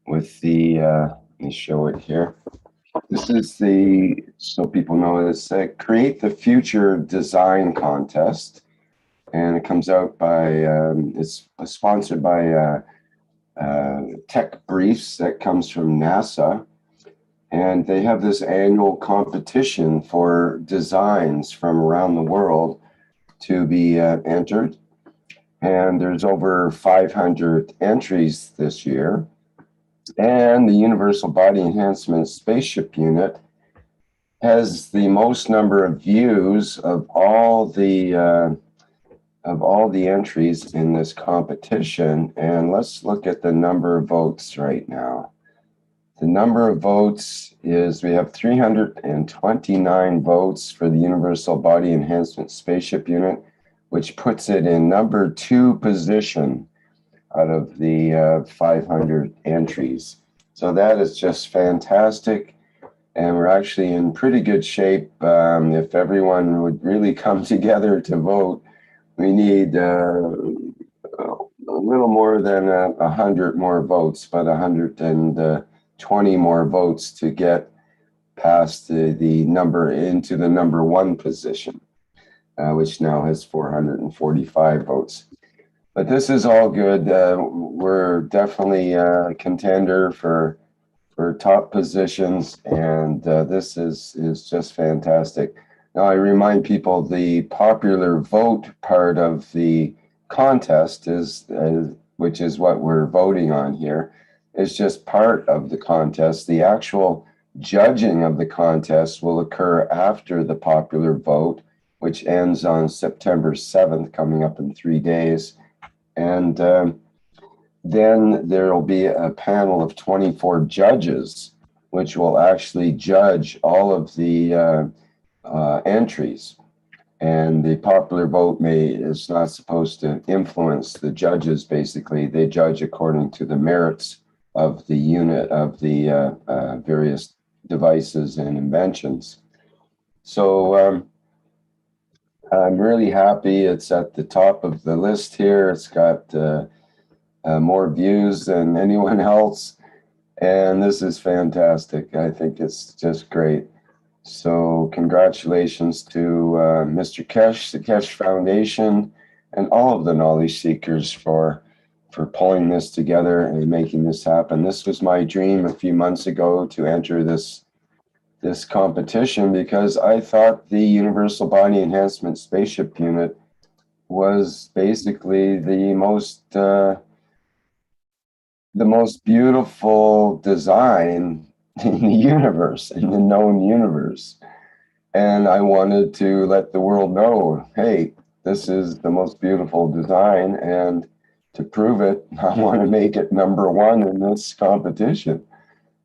with the, let me show it here. This is the, so people know this, Create the Future Design Contest. And it comes out by, it's sponsored by Tech Briefs that comes from NASA. And they have this annual competition for designs from around the world to be entered. And there's over 500 entries this year. And the Universal Body Enhancement Spaceship Unit has the most number of views of all the entries in this competition. And let's look at the number of votes right now. The number of votes is, we have 329 votes for the Universal Body Enhancement Spaceship Unit, which puts it in number 2 position out of the 500 entries. So that is just fantastic. And we're actually in pretty good shape. If everyone would really come together to vote, we need a little more than 100 more votes, but 120 more votes to get past the number into the number 1 position, which now has 445 votes. But this is all good. We're definitely a contender for top positions, and this is just fantastic. Now, I remind people the popular vote part of the contest is, which is what we're voting on here, is just part of the contest. The actual judging of the contest will occur after the popular vote, which ends on September 7th, coming up in 3 days. And then there will be a panel of 24 judges, which will actually judge all of the entries. And the popular vote is not supposed to influence the judges. Basically, they judge according to the merits of the unit of the various devices and inventions. So I'm really happy. It's at the top of the list here. It's got more views than anyone else. And this is fantastic. I think it's just great. So congratulations to Mr. Keshe, the Keshe Foundation, and all of the knowledge seekers for pulling this together and making this happen. This was my dream a few months ago to enter this competition because I thought the Universal Body Enhancement Spaceship unit was basically the most beautiful design in the universe, in the known universe. And I wanted to let the world know, hey, this is the most beautiful design. And to prove it, I want to make it #1 in this competition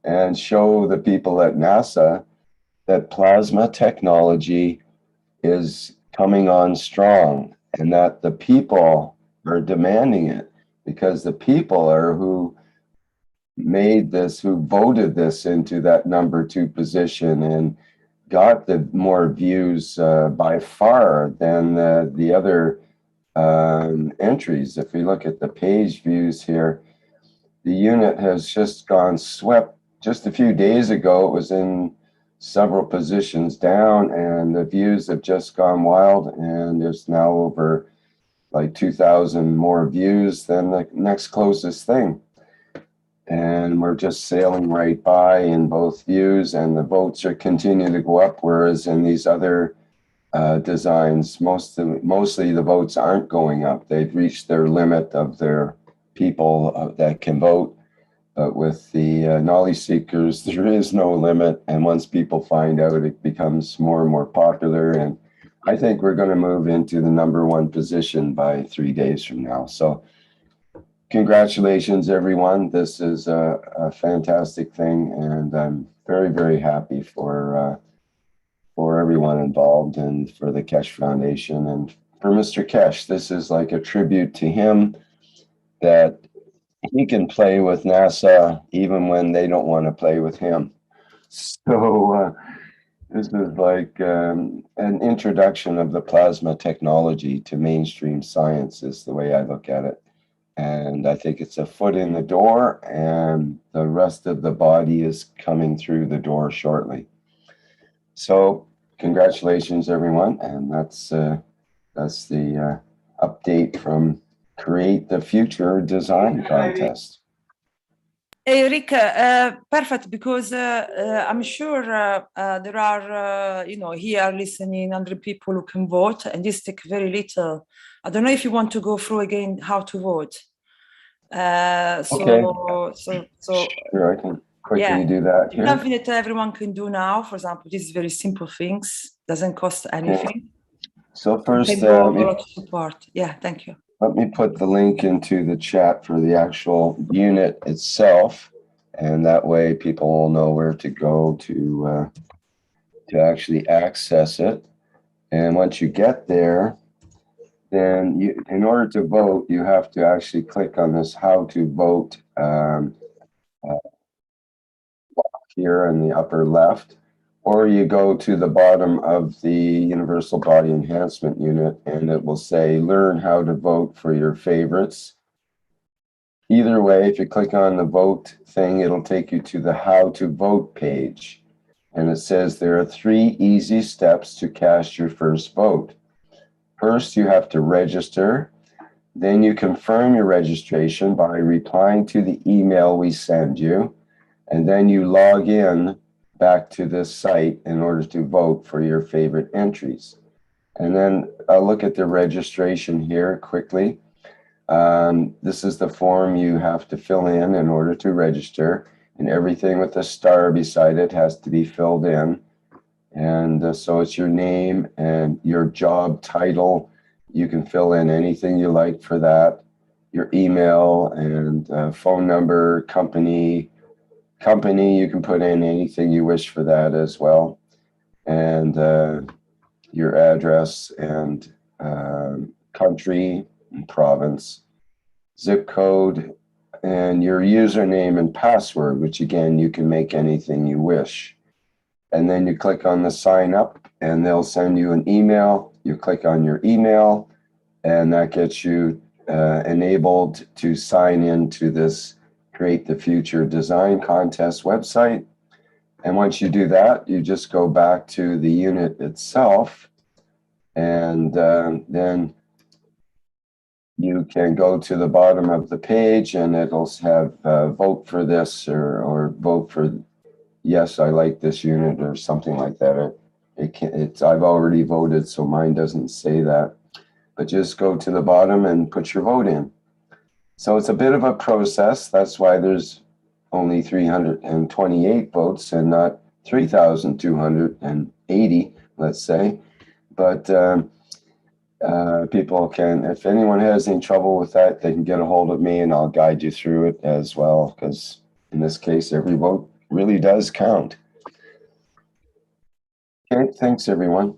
and show the people at NASA that plasma technology is coming on strong and that the people are demanding it, because the people are who made this, who voted this into that #2 position and got the more views by far than the other entries. If we look at the page views here, the unit has just gone swept. Just a few days ago, it was in several positions down, and the views have just gone wild, and there's now over like 2,000 more views than the next closest thing. And we're just sailing right by in both views, and the votes are continuing to go up, whereas in these other designs, mostly the votes aren't going up. They've reached their limit of their people that can vote. But with the knowledge seekers, there is no limit. And once people find out, it becomes more and more popular. And I think we're going to move into the #1 position by 3 days from now. So congratulations, everyone. This is a fantastic thing. And I'm very, very happy for everyone involved and for the Keshe Foundation. And for Mr. Keshe, this is like a tribute to him that he can play with NASA even when they don't want to play with him. So this is like an introduction of the plasma technology to mainstream science is the way I look at it. And I think it's a foot in the door, and the rest of the body is coming through the door shortly. So congratulations, everyone. And that's the update from Create the Future Design Contest. Hey, Rick, perfect, because I'm sure there are, here listening 100 people who can vote, and this takes very little. I don't know if you want to go through again how to vote. Okay. So sure, I can quickly do that here. Something that everyone can do now. For example, this is very simple things, doesn't cost anything. Okay. So first, a lot of support. Yeah, thank you. Let me put the link into the chat for the actual unit itself, and that way people will know where to go to actually access it. And once you get there, then in order to vote, you have to actually click on this How to Vote here in the upper left, or you go to the bottom of the Universal Body Enhancement Unit, and it will say, learn how to vote for your favorites. Either way, if you click on the vote thing, it'll take you to the How to Vote page. And it says there are 3 easy steps to cast your first vote. First, you have to register. Then you confirm your registration by replying to the email we send you. And then you log in back to this site in order to vote for your favorite entries. And then I'll look at the registration here quickly. This is the form you have to fill in order to register, and everything with a star beside it has to be filled in. And so it's your name and your job title. You can fill in anything you like for that. Your email and phone number, company, you can put in anything you wish for that as well. And your address and country and province, zip code, and your username and password, which again, you can make anything you wish. And then you click on the sign up and they'll send you an email. You click on your email, and that gets you enabled to sign into this Create the Future Design Contest website. And once you do that, you just go back to the unit itself, and then you can go to the bottom of the page, and it'll have vote for this or vote for yes, I like this unit or something like that. I've already voted, so mine doesn't say that. But just go to the bottom and put your vote in. So it's a bit of a process. That's why there's only 328 votes and not 3,280, let's say. But people can, if anyone has any trouble with that, they can get a hold of me and I'll guide you through it as well, because in this case, every vote really does count. Okay, thanks everyone.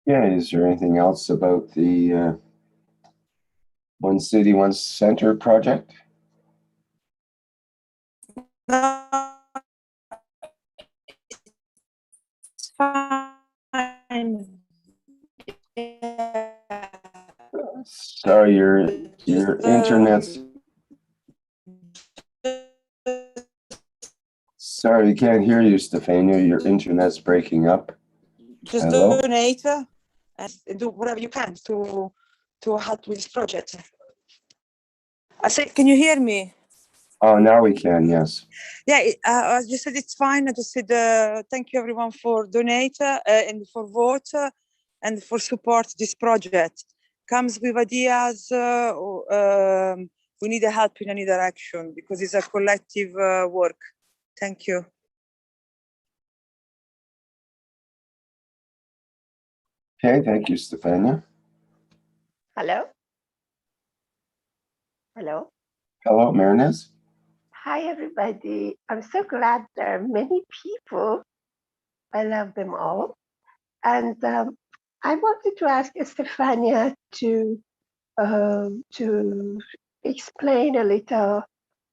Yeah, is there anything else about the One City, One Center project? No, it's fine. Sorry, your internet's. Sorry, we can't hear you, Stefania. Your internet's breaking up. Just Hello? donate and do whatever you can to help with this project. I said, can you hear me? Oh, now we can, yes. Yeah, I just said it's fine. I just said thank you everyone for donate and for vote and for support this project. Comes with ideas. We need a help in any direction because it's a collective work. Thank you. Okay, thank you, Stefania. Hello? Hello? Hello, Marinez. Hi, everybody. I'm so glad there are many people. I love them all. And I wanted to ask Stefania to explain a little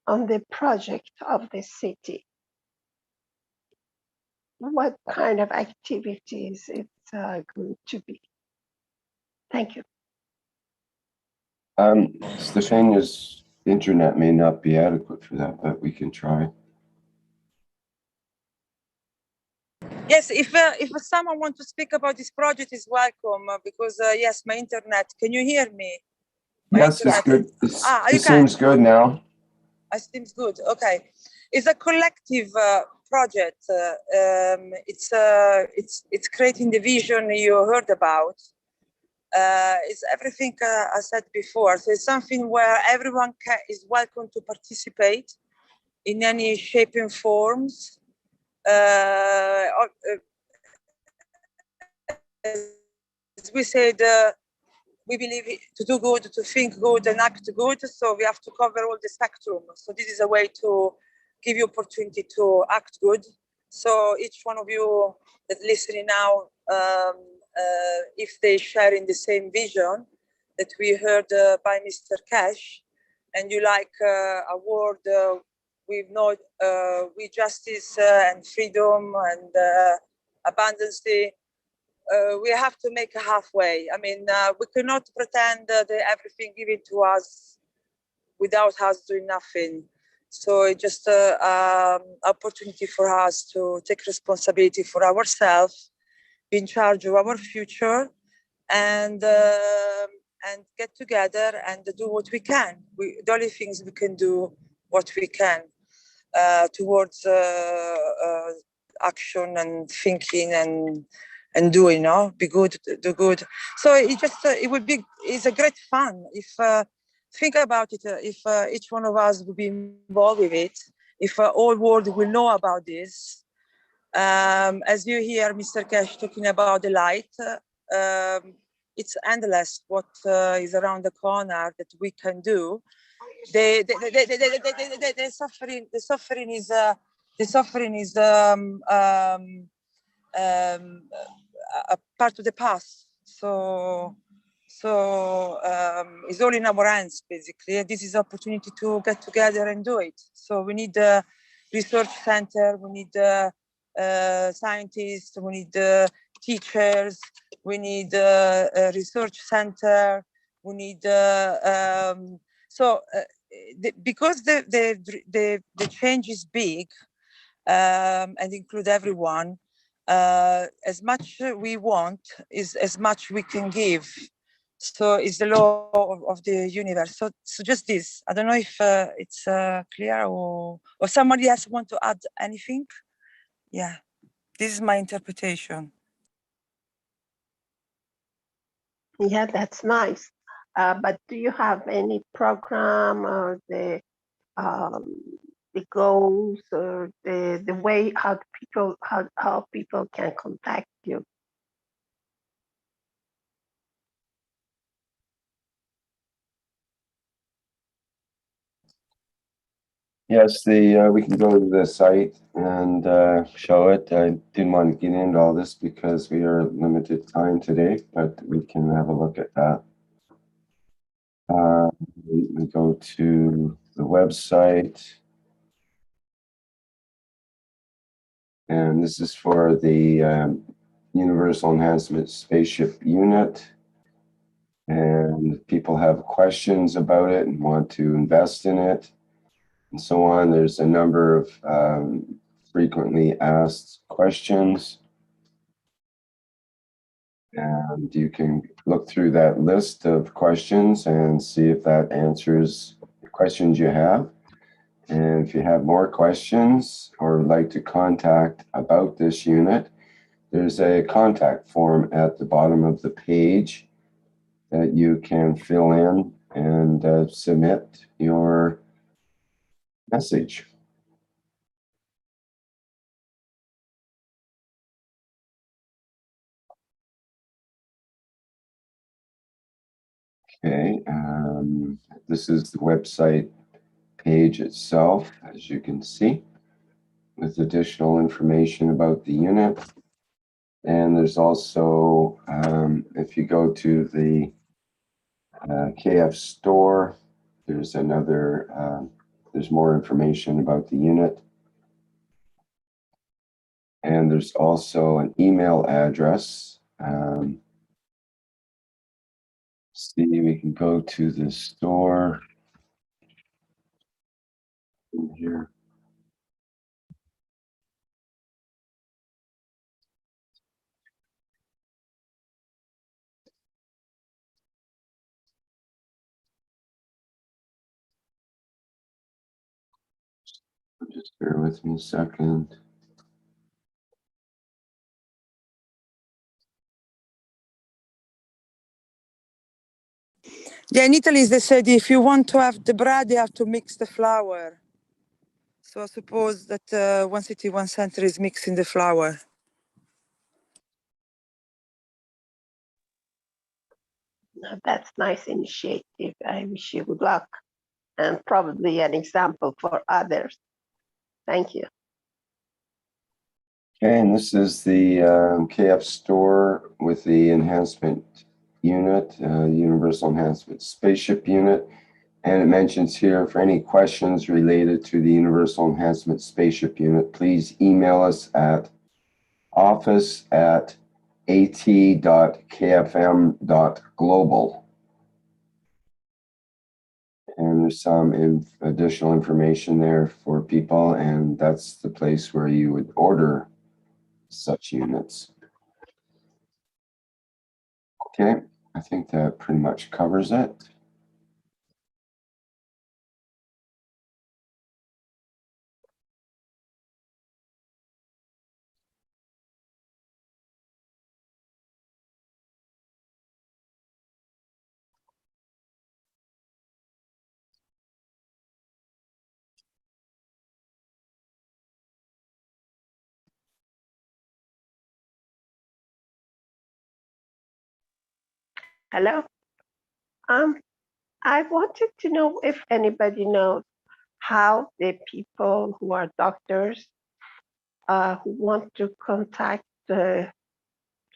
on the project of the city. What kind of activities it's going to be? Thank you. Stefania's internet may not be adequate for that, but we can try. Yes, if someone wants to speak about this project, is welcome because yes, my internet. Can you hear me? Yes, it's good. It seems good now. It seems good. Okay, it's a collective project. It's creating the vision you heard about. It's everything I said before. So it's something where everyone is welcome to participate in any shape and forms. As we said, we believe to do good, to think good, and act good. So we have to cover all the spectrum. So this is a way to give you opportunity to act good. So each one of you that's listening now, if they share in the same vision that we heard by Mr. Keshe, and you like a world with justice and freedom and abundance, we have to make a halfway. I mean, we cannot pretend that everything given to us without us doing nothing. So it's just an opportunity for us to take responsibility for ourselves, be in charge of our future, and get together and do what we can. The only things we can do what we can towards action and thinking and doing, be good, do good. So it's a great fun. If think about it, if each one of us would be involved with it, if all world will know about this. As you hear Mr. Keshe talking about the light, it's endless what is around the corner that we can do. the suffering is a part of the past. So it's all in our hands, basically. And this is an opportunity to get together and do it. So we need a research center, we need scientists, we need teachers, we need a research center, we need because the change is big and include everyone. As much we want is as much we can give. So it's the law of the universe. So just this. I don't know if it's clear or somebody else want to add anything. Yeah, this is my interpretation. Yeah, that's nice. But do you have any program or the goals or the way how people can contact you? Yes, we can go to the site and show it. I didn't want to get into all this because we are limited time today, but we can have a look at that. We go to the website, and this is for the Universal Enhancement Spaceship Unit. And people have questions about it and want to invest in it, and so on. There's a number of frequently asked questions, and you can look through that list of questions and see if that answers the questions you have. And if you have more questions or would like to contact about this unit, there's a contact form at the bottom of the page that you can fill in and submit your message. Okay, this is the website page itself, as you can see, with additional information about the unit. And there's also, if you go to the KF store, there's there's more information about the unit. And there's also an email address. See, we can go to the store in here. Just bear with me a second. Yeah, in Italy, they said if you want to have the bread, you have to mix the flour. So I suppose that one city, one center is mixing the flour. That's nice initiative. I wish you good luck and probably an example for others. Thank you. Okay, and this is the KF store with the enhancement unit, Universal Enhancement Spaceship unit. And it mentions here, for any questions related to the Universal Enhancement Spaceship unit, please email us at office@at.kfm.global. And there's some additional information there for people, and that's the place where you would order such units. Okay, I think that pretty much covers it. Hello. I wanted to know if anybody knows how the people who are doctors who want to contact the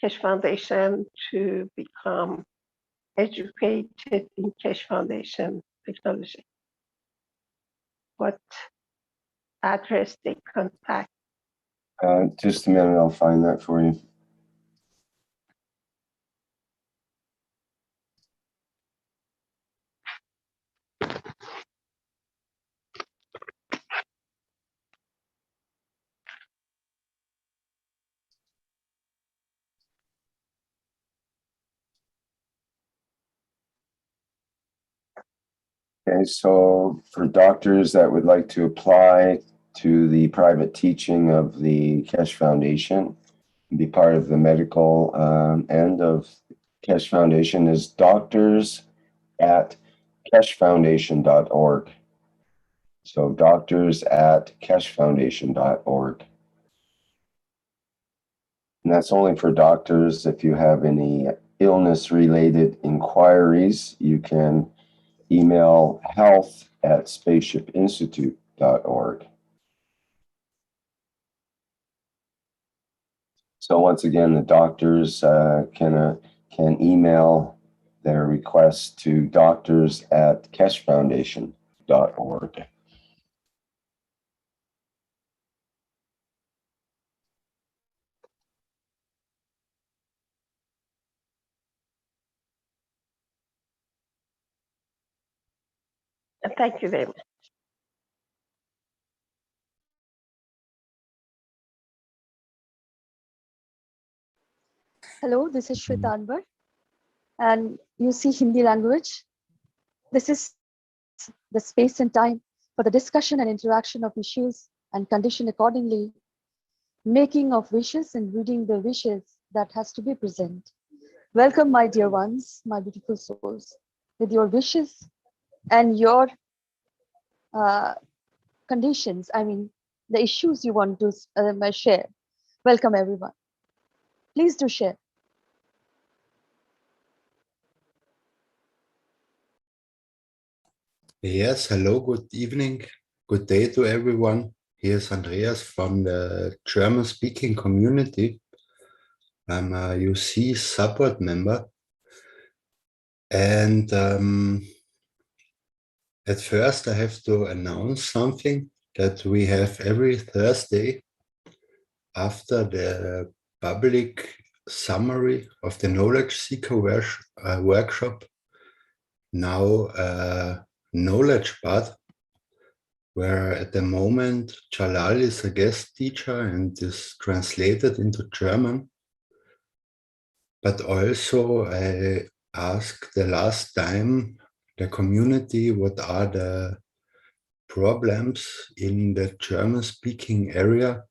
Keshe Foundation to become educated in Keshe Foundation technology, what address they contact. Just a minute, I'll find that for you. Okay, so for doctors that would like to apply to the private teaching of the Keshe Foundation, be part of the medical end of Keshe Foundation, is doctors@keshefoundation.org. So doctors@keshefoundation.org. And that's only for doctors. If you have any illness-related inquiries, you can email health@spaceshipinstitute.org. So once again, the doctors can email their requests to doctors@keshefoundation.org. Thank you very much. Hello, this is Shweta Anwar, and you see Hindi language. This is the space and time for the discussion and interaction of issues and condition accordingly, making of wishes and reading the wishes that has to be present. Welcome, my dear ones, my beautiful souls, with your wishes and your conditions, I mean, the issues you want to share. Welcome, everyone. Please do share. Yes, hello, good evening, good day to everyone. Here's Andreas from the German-speaking community. I'm a UC support member. And at first I have to announce something that we have every Thursday after the public summary of the Knowledge Seeker workshop, now knowledge part, where at the moment Jalal is a guest teacher and is translated into German. But also I asked the last time the community what are the problems in the German-speaking area.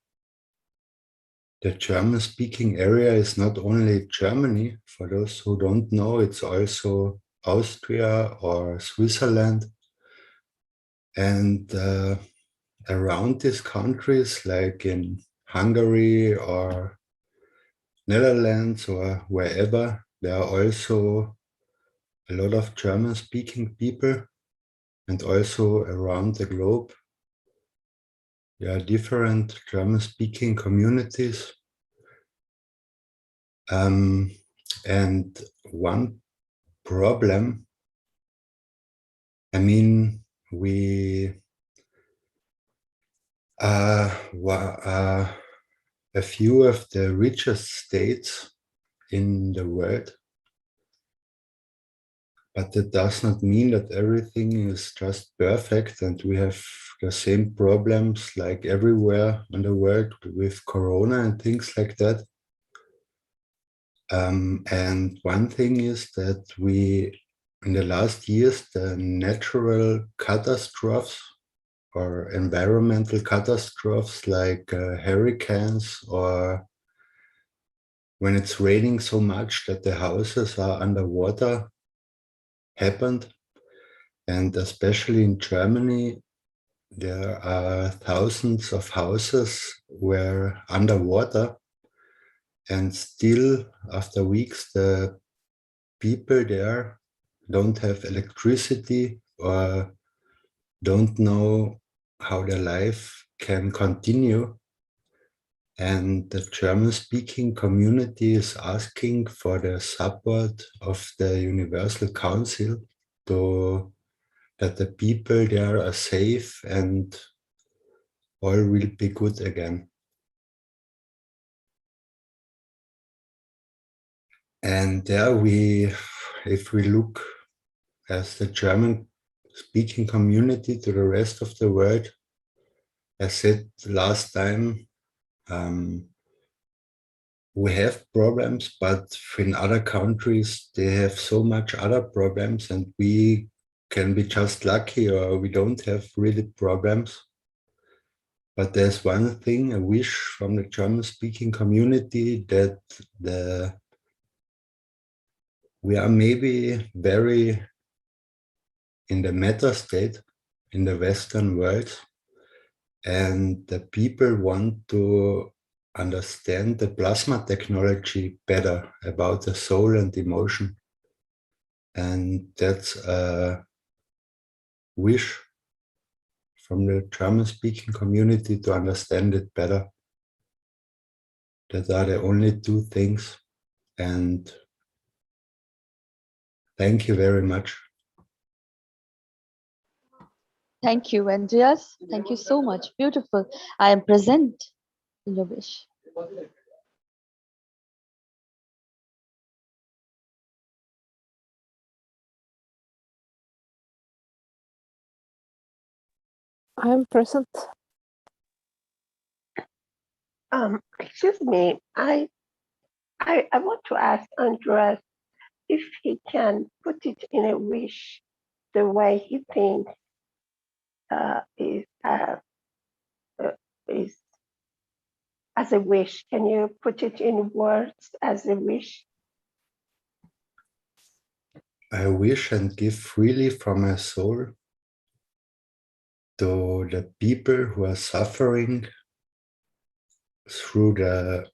The German-speaking area is not only Germany, for those who don't know, it's also Austria or Switzerland. And around these countries, like in Hungary or Netherlands or wherever, there are also a lot of German-speaking people, and also around the globe there are different German-speaking communities. And one problem, I mean, we are a few of the richest states in the world, but that does not mean that everything is just perfect and we have the same problems like everywhere in the world with Corona and things like that. And one thing is that in the last years, the natural catastrophes or environmental catastrophes like hurricanes, or when it's raining so much that the houses are underwater, happened. And especially in Germany, there are thousands of houses were underwater, and still after weeks the people there don't have electricity or don't know how their life can continue. And the German-speaking community is asking for the support of the Universal Council that the people there are safe and all will be good again. And there if we look as the German-speaking community to the rest of the world, I said last time, we have problems, but in other countries, they have so much other problems and we can be just lucky or we don't have really problems. But there's one thing, a wish from the German-speaking community that we are maybe very in the meta state in the Western world, and the people want to understand the plasma technology better about the soul and emotion. And that's a wish from the German-speaking community to understand it better. That are the only two things. And thank you very much. Thank you, Andreas. Thank you so much. Beautiful. I am present in your wish. I am present. Excuse me, I want to ask Andreas if he can put it in a wish the way he thinks is as a wish. Can you put it in words as a wish? I wish and give freely from my soul to the people who are suffering through the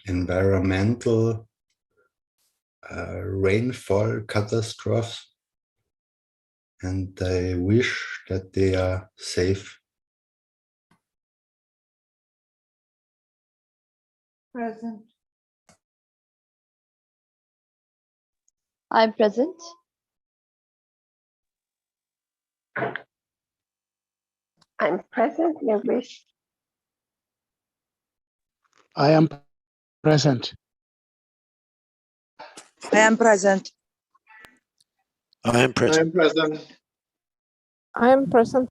environmental rainfall catastrophes, and I wish that they are safe. Present. I'm present. I'm present, your wish. I am present. I am present. I am present. I am present.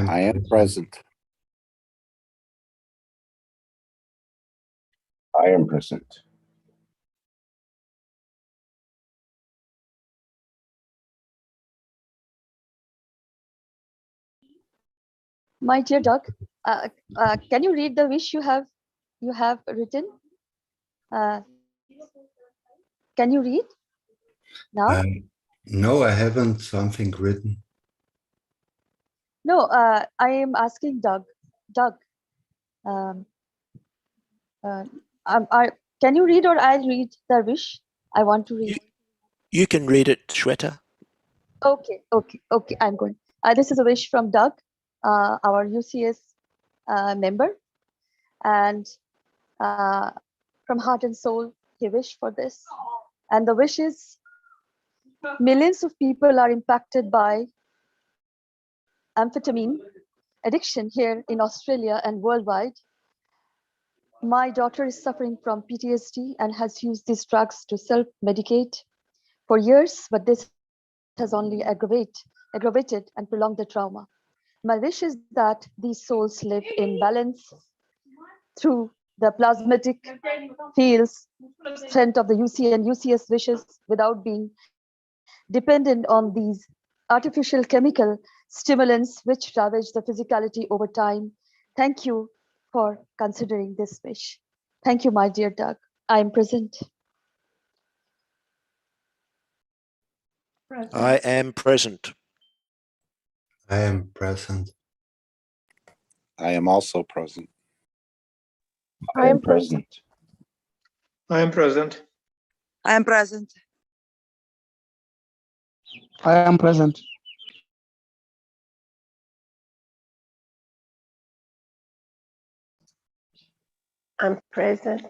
I am present. I am present. My dear Doug, can you read the wish you have written? Can you read now? No, I haven't something written. No, I am asking Doug. Doug, can you read or I'll read the wish? I want to read. You can read it, Shweta. Okay, I'm going. This is a wish from Doug, our UCS member, and from heart and soul, he wished for this. And the wish is, millions of people are impacted by amphetamine addiction here in Australia and worldwide. My daughter is suffering from PTSD and has used these drugs to self-medicate for years, but this has only aggravated and prolonged the trauma. My wish is that these souls live in balance through the plasmatic fields, strength of the UC and UCS wishes without being dependent on these artificial chemical stimulants which ravage the physicality over time. Thank you for considering this wish. Thank you, my dear Doug. I am present. I am present. I am present. I am also present. I am present. I am present. I am present. I am present. I'm present.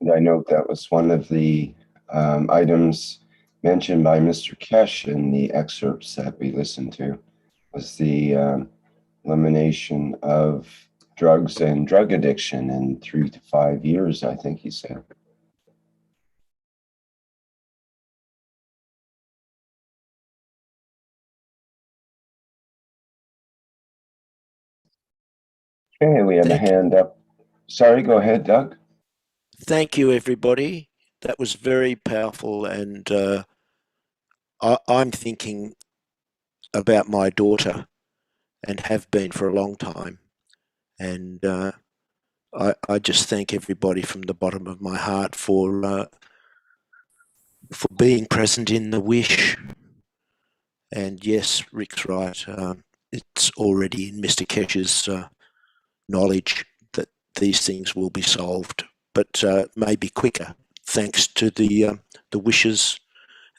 And I note that was one of the items mentioned by Mr. Keshe in the excerpts that we listened to, was the elimination of drugs and drug addiction in 3 to 5 years, I think he said. Okay, we have a hand up. Sorry, go ahead, Doug. Thank you, everybody. That was very powerful, and I'm thinking about my daughter, and have been for a long time. And I just thank everybody from the bottom of my heart for being present in the wish. And yes, Rick's right. It's already in Mr. Keshe's knowledge that these things will be solved, but maybe quicker, thanks to the wishes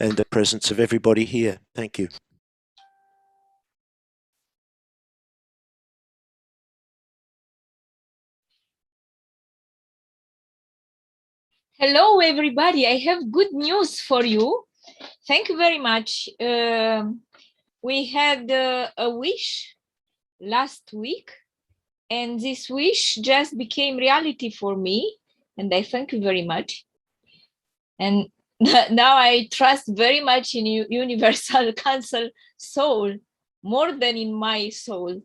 and the presence of everybody here. Thank you. Hello, everybody. I have good news for you. Thank you very much. We had a wish last week, and this wish just became reality for me, and I thank you very much. And now I trust very much in Universal Council soul, more than in my soul.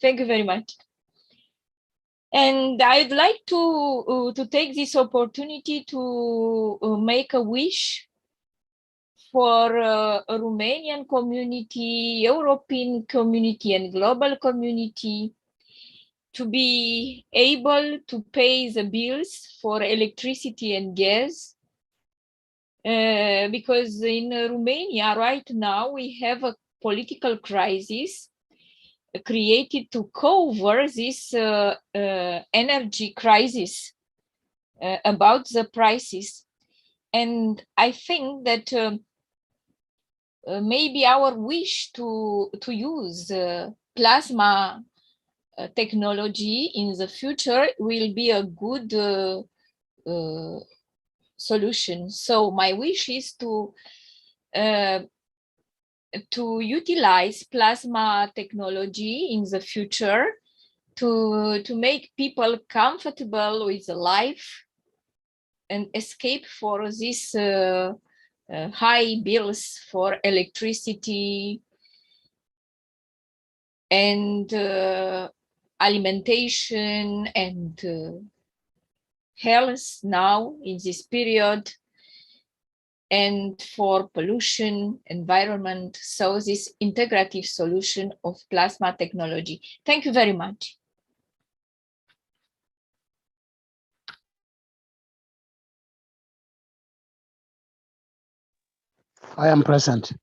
Thank you very much. And I'd like to take this opportunity to make a wish for a Romanian community, European community, and global community to be able to pay the bills for electricity and gas. Because in Romania right now we have a political crisis created to cover this energy crisis about the prices. And I think that maybe our wish to use plasma technology in the future will be a good solution. So my wish is to utilize plasma technology in the future to make people comfortable with life and escape for these high bills for electricity and alimentation and health now in this period, and for pollution, environment. So this integrative solution of plasma technology. Thank you very much. I am present.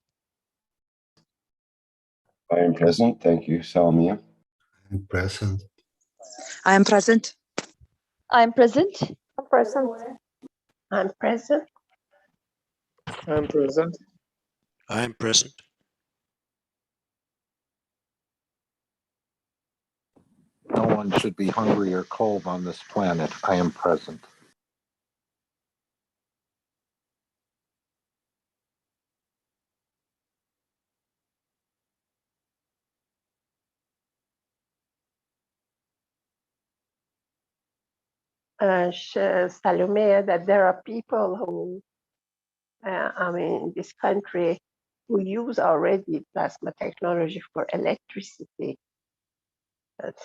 I am present. Thank you, Salmia. I'm present. I am present. I'm present. I'm present. I'm present. I'm present. I am present. No one should be hungry or cold on this planet. I am present. Salome, that there are people who, in this country, who use already plasma technology for electricity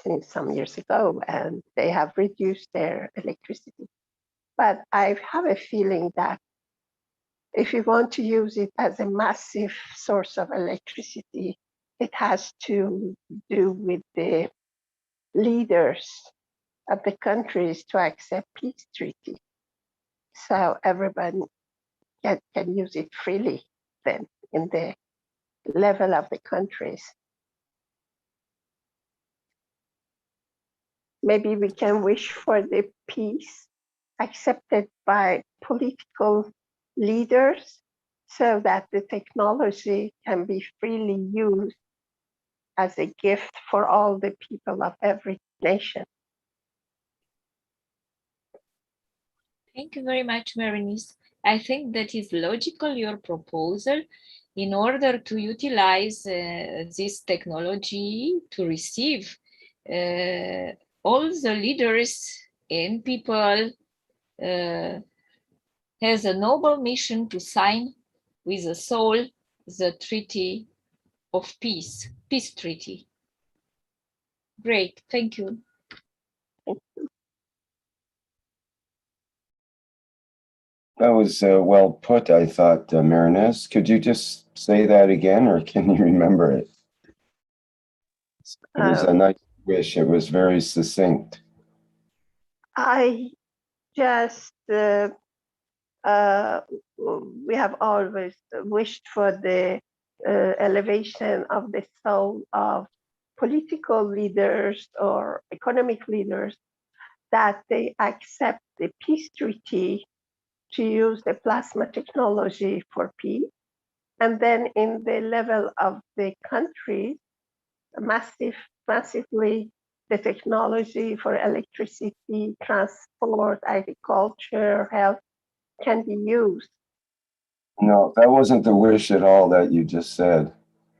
since some years ago, and they have reduced their electricity. But I have a feeling that if you want to use it as a massive source of electricity, it has to do with the leaders of the countries to accept peace treaty. So everyone can use it freely then in the level of the countries. maybe we can wish for the peace accepted by political leaders so that the technology can be freely used as a gift for all the people of every nation. Thank you very much, Berenice. I think that is logical, your proposal, in order to utilize this technology to receive all the leaders and people has a noble mission to sign with the soul the treaty of peace treaty. Great, thank you. That was well put, I thought, Marinez. Could you just say that again, or can you remember it? It was a nice wish. It was very succinct. I just, we have always wished for the elevation of the soul of political leaders or economic leaders, that they accept the peace treaty to use the plasma technology for peace. And then in the level of the country, massively, the technology for electricity, transport, agriculture, health can be used. No, that wasn't the wish at all that you just said.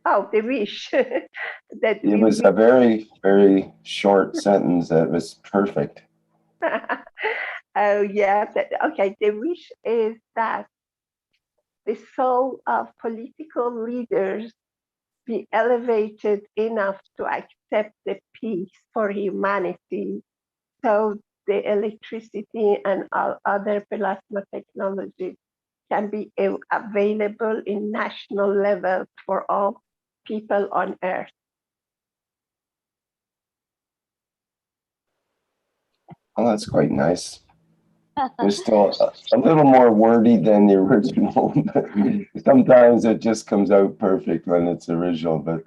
Oh, the wish. That it was a very, very short sentence that was perfect. Oh, yeah. Okay, the wish is that the soul of political leaders be elevated enough to accept the peace for humanity, so the electricity and all other plasma technologies can be available in national level for all people on Earth. Well, that's quite nice. It's still a little more wordy than the original. Sometimes it just comes out perfect when it's original, but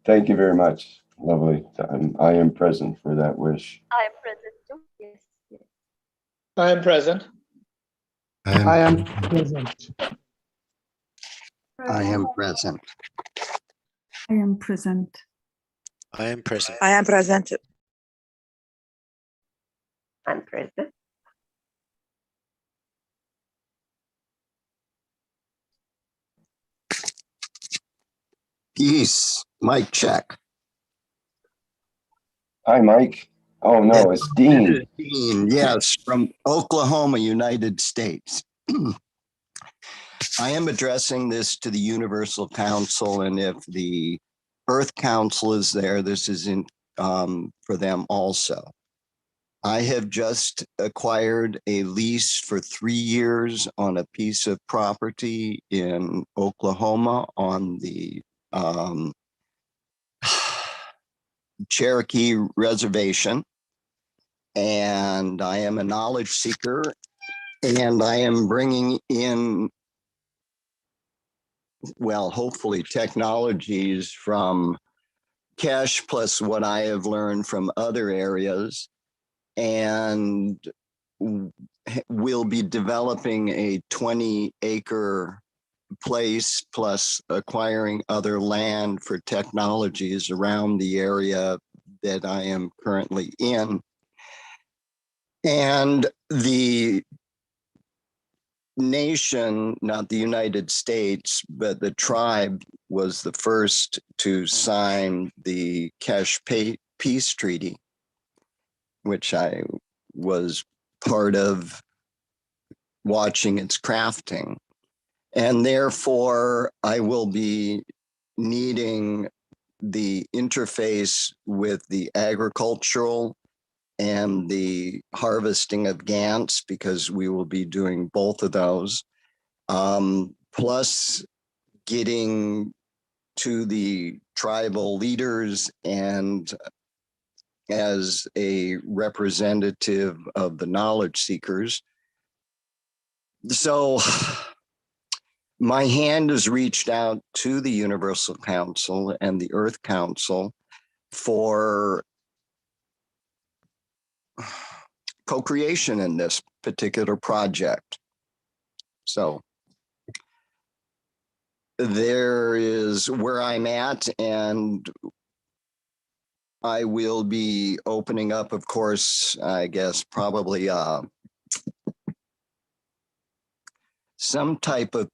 thank you very much. Lovely. I am present for that wish. I am present too. Yes. Yes. I am present. I am present. I am present. I am present. I am present. I am present. I'm present. Peace. Mic check. Hi, Mike. Oh, no, it's Dean. Dean, yes, from Oklahoma, United States. I am addressing this to the Universal Council, and if the Earth Council is there, this is for them also. I have just acquired a lease for 3 years on a piece of property in Oklahoma on the Cherokee Reservation. And I am a knowledge seeker, and I am bringing in, well, hopefully technologies from Keshe plus what I have learned from other areas, and we'll be developing a 20-acre place plus acquiring other land for technologies around the area that I am currently in. And the nation, not the United States, but the tribe was the first to sign the Keshe Peace Treaty, which I was part of watching its crafting. And therefore, I will be needing the interface with the agricultural and the harvesting of GANs, because we will be doing both of those, plus getting to the tribal leaders and as a representative of the knowledge seekers. So my hand has reached out to the Universal Council and the Earth Council for co-creation in this particular project. So there is where I'm at, and I will be opening up, of course, I guess probably some type of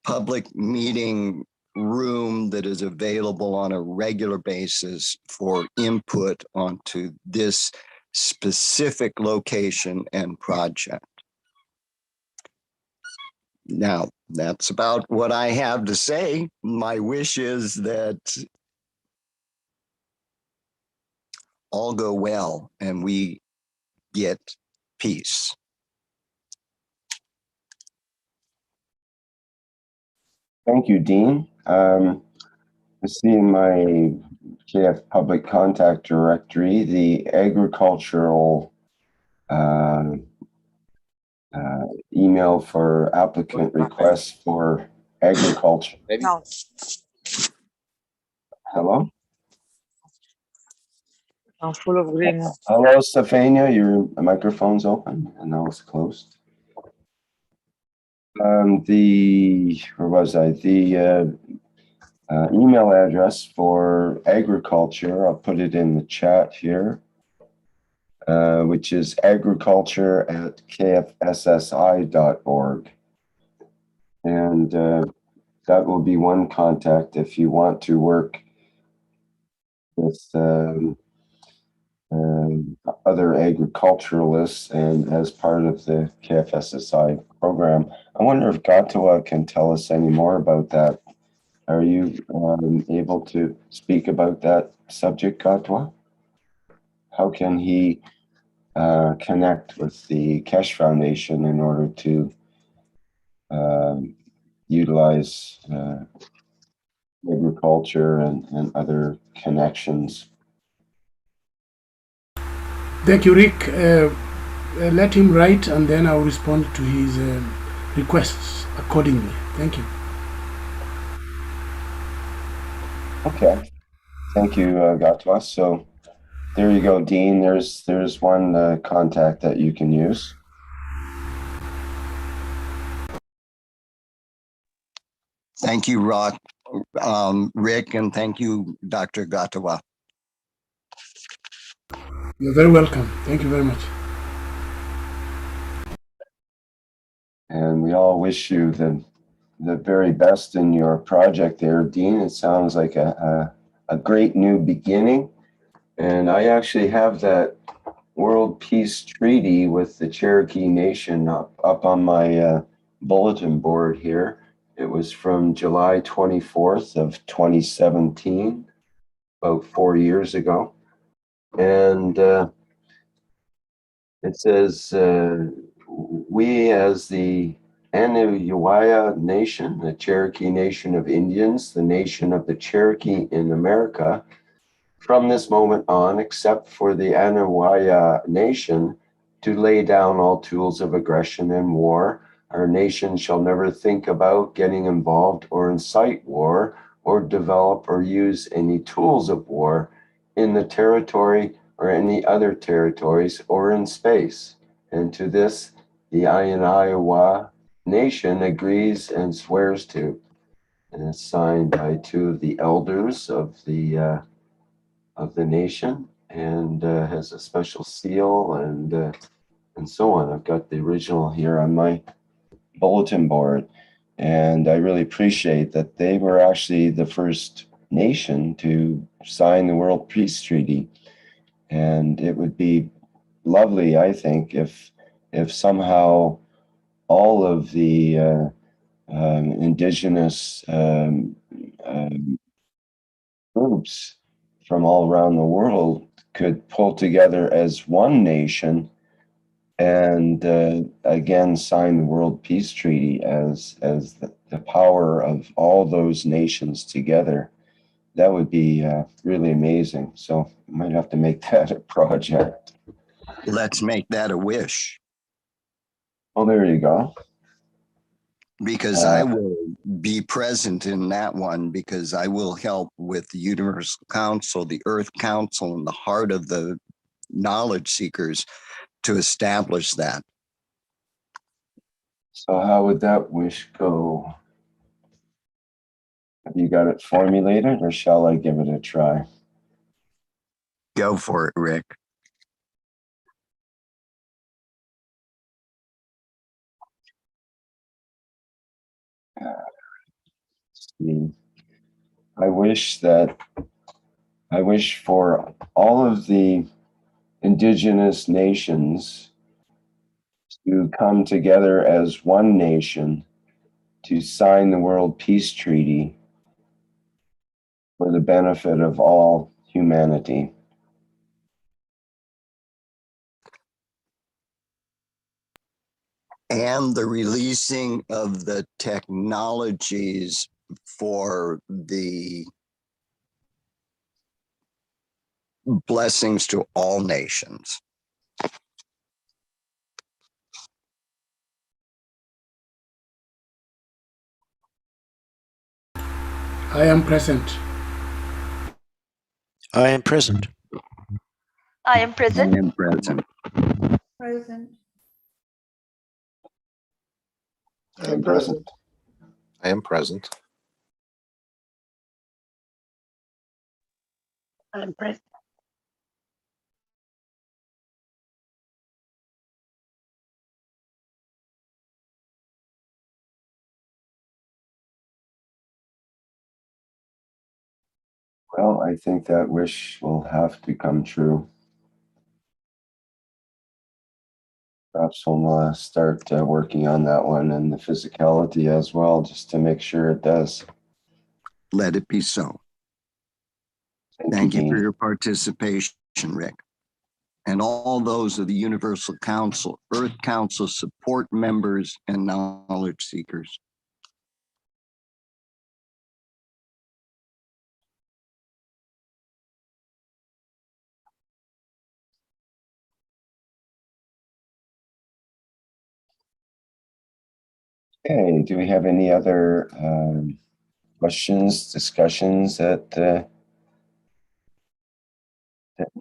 public meeting room that is available on a regular basis for input onto this specific location and project. Now, that's about what I have to say. My wish is that all go well and we get peace. Thank you, Dean. I see in my KF public contact directory the agricultural email for applicant requests for agriculture. No. Hello? I'm full of green. Hello, Stefania, your microphone's open and now it's closed. Where was I? The email address for agriculture, I'll put it in the chat here, which is agriculture@kfssi.org. And that will be one contact if you want to work with other agriculturalists and as part of the KF SSI program. I wonder if Gatawa can tell us any more about that. Are you able to speak about that subject, Gatawa? How can he connect with the Keshe Foundation in order to utilize agriculture and other connections? Thank you, Rick. Let him write and then I'll respond to his requests accordingly. Thank you. Okay. Thank you, Gatwa. So there you go, Dean. There's one contact that you can use. Thank you, Rick, and thank you, Dr. Gatawa. You're very welcome. Thank you very much. And we all wish you the very best in your project there, Dean. It sounds like a great new beginning. And I actually have that World Peace Treaty with the Cherokee Nation up on my bulletin board here. It was from July 24th of 2017, about 4 years ago. And it says, we as the Anuwaya Nation, the Cherokee Nation of Indians, the nation of the Cherokee in America, from this moment on, except for the Anuwaya Nation, to lay down all tools of aggression and war. Our nation shall never think about getting involved or incite war or develop or use any tools of war in the territory or any other territories or in space. And to this, the Anuwaya Nation agrees and swears to. And it's signed by two of the elders of the nation, and has a special seal and so on. I've got the original here on my bulletin board, and I really appreciate that they were actually the first nation to sign the World Peace Treaty. And it would be lovely, I think, if somehow all of the indigenous groups from all around the world could pull together as one nation and again sign the World Peace Treaty as the power of all those nations together. That would be really amazing. So I might have to make that a project. Let's make that a wish. Oh, there you go. Because I will be present in that one, because I will help with the Universal Council, the Earth Council, and the heart of the knowledge seekers to establish that. So how would that wish go? Have you got it formulated, or shall I give it a try? Go for it, Rick. I wish for all of the indigenous nations to come together as one nation to sign the World Peace Treaty for the benefit of all humanity. And the releasing of the technologies for the blessings to all nations. I am present. I am present. I am present. I am present. Present. I am present. I am present. I'm present. Well, I think that wish will have to come true. Perhaps we'll start working on that one and the physicality as well, just to make sure it does. Let it be so. Thank you for your participation, Rick. And all those of the Universal Council, Earth Council support members and knowledge seekers. Okay, do we have any other questions, discussions that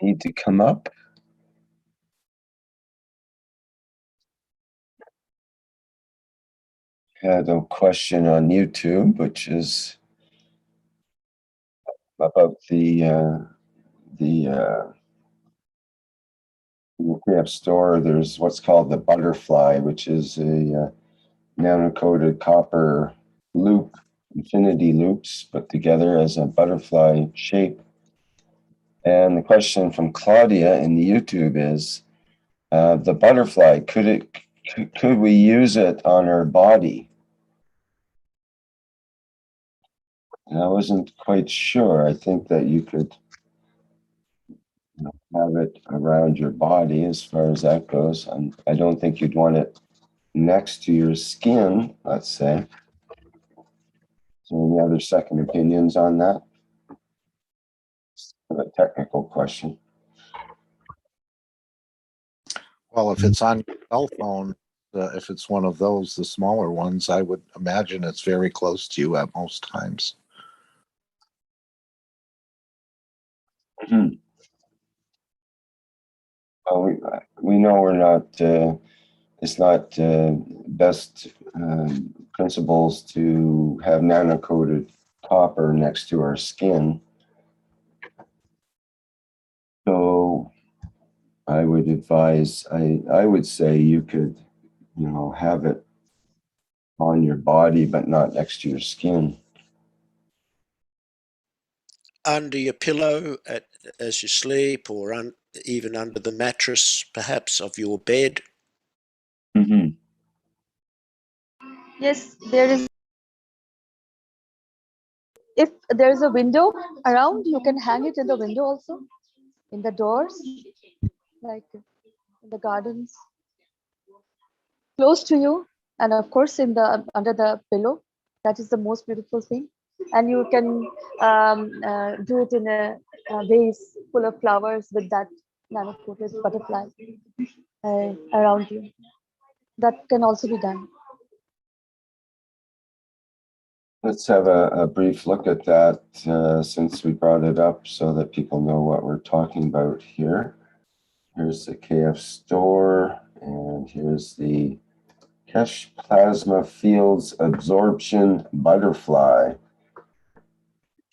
need to come up? Had a question on YouTube, which is about the in the KF store. There's what's called the butterfly, which is a nano-coated copper loop, infinity loops put together as a butterfly shape. And the question from Claudia in the YouTube is, the butterfly, could we use it on our body? And I wasn't quite sure. I think that you could have it around your body as far as that goes. And I don't think you'd want it next to your skin, let's say. So any other second opinions on that? A technical question. Well, if it's on your cell phone, if it's one of those, the smaller ones, I would imagine it's very close to you at most times. Mm-hmm. Well, we know we're not, it's not best principles to have nano-coated copper next to our skin. So I would advise, I would say you could, have it on your body, but not next to your skin. Under your pillow as you sleep, or even under the mattress, perhaps, of your bed. Mm-hmm. Yes, there is. If there is a window around, you can hang it in the window also, in the doors, like in the gardens, close to you, and of course in the under the pillow. That is the most beautiful thing. And you can do it in a vase full of flowers with that nano-coated butterfly around you. That can also be done. Let's have a brief look at that since we brought it up so that people know what we're talking about here. Here's the KF store, and here's the Keshe Plasma Fields Absorption Butterfly.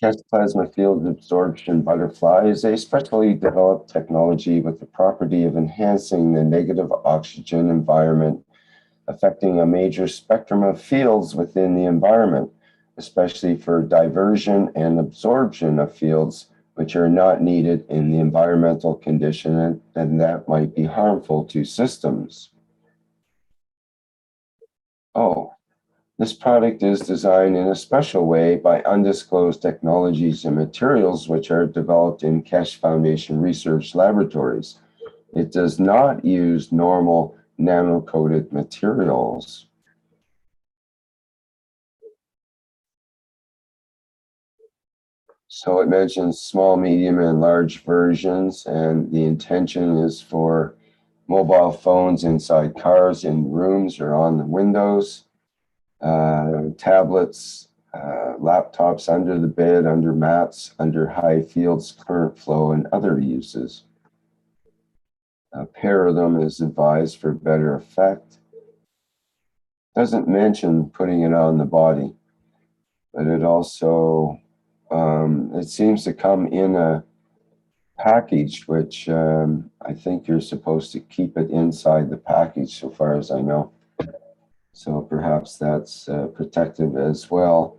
Keshe Plasma Field Absorption Butterfly is a specially developed technology with the property of enhancing the negative oxygen environment, affecting a major spectrum of fields within the environment, especially for diversion and absorption of fields which are not needed in the environmental condition and that might be harmful to systems. Oh, this product is designed in a special way by undisclosed technologies and materials which are developed in Keshe Foundation research laboratories. It does not use normal nano-coated materials. So it mentions small, medium, and large versions, and the intention is for mobile phones inside cars, in rooms, or on the windows, tablets, laptops under the bed, under mats, under high fields, current flow, and other uses. A pair of them is advised for better effect. Doesn't mention putting it on the body, but it also, it seems to come in a package, which I think you're supposed to keep it inside the package, so far as I know. So perhaps that's protective as well.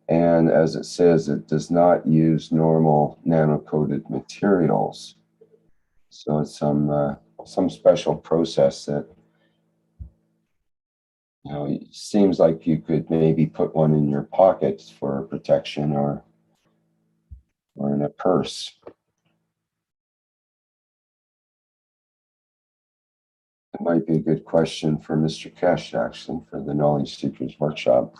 And as it says, it does not use normal nano-coated materials. So it's some special process that, you know, it seems like you could maybe put one in your pocket for protection or in a purse. It might be a good question for Mr. Keshe, actually, for the Knowledge Seekers Workshop.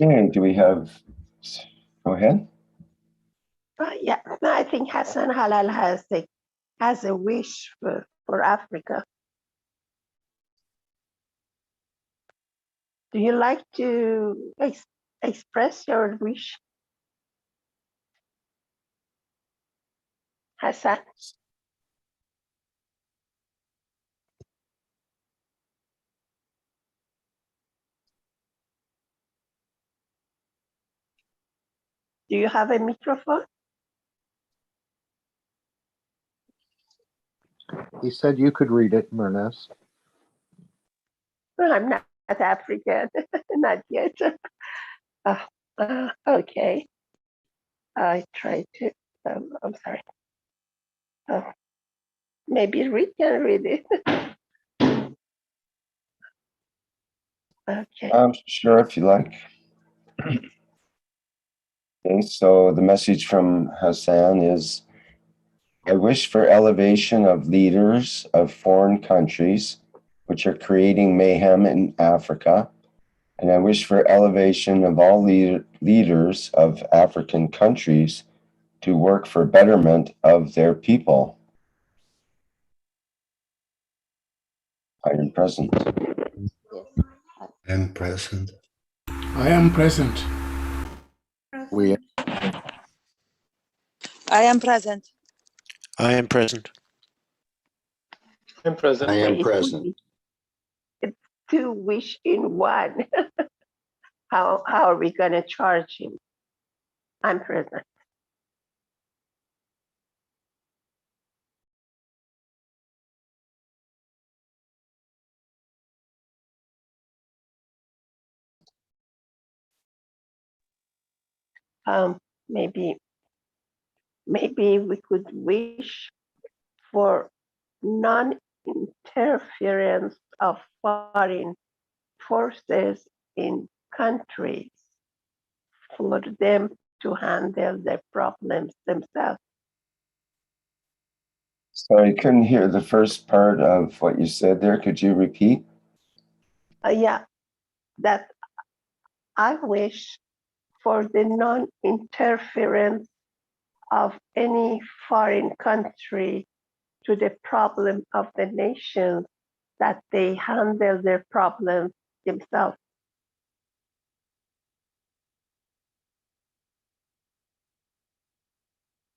Okay, do we have, go ahead. Yeah, no, I think Hassan Halal has a wish for Africa. Do you like to express your wish, Hassan? Do you have a microphone? He said you could read it, Mernez. Well, I'm not African, not yet. Okay. I tried to, I'm sorry. Maybe Rick can read it. Okay. Sure, if you like. Okay, so the message from Hassan is, I wish for elevation of leaders of foreign countries which are creating mayhem in Africa, and I wish for elevation of all leaders of African countries to work for betterment of their people. I am present. I am present. I am present. We. I am present. I am present. I'm present. I am present. It's two wish in one. How are we going to charge him? I'm present. Maybe we could wish for non-interference of foreign forces in countries for them to handle their problems themselves. Sorry, I couldn't hear the first part of what you said there. Could you repeat? Yeah, that I wish for the non-interference of any foreign country to the problem of the nations, that they handle their problems themselves.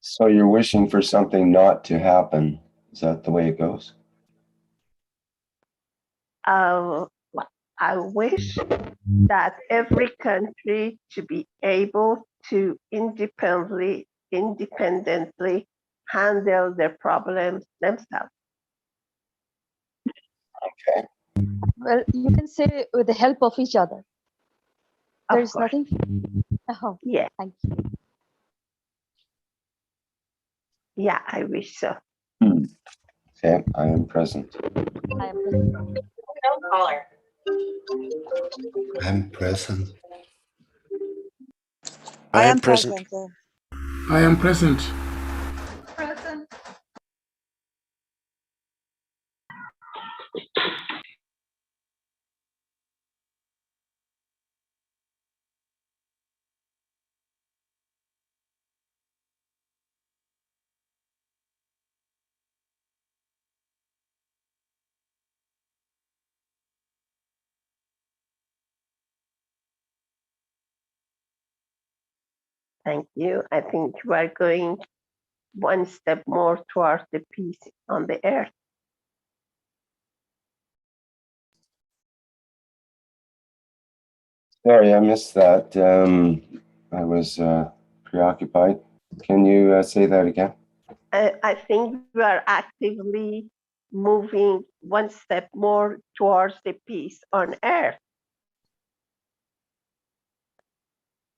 So you're wishing for something not to happen. Is that the way it goes? I wish that every country to be able to independently handle their problems themselves. Okay. Well, you can say with the help of each other. There is course. nothing. Oh, Yeah. thank you. Yeah, I wish so. Okay, I am present. I am present. No caller. I'm present. I am present. I am present. Present. Thank you. I think we are going one step more towards the peace on the earth. Sorry, I missed that. I was preoccupied. Can you say that again? I think we are actively moving one step more towards the peace on earth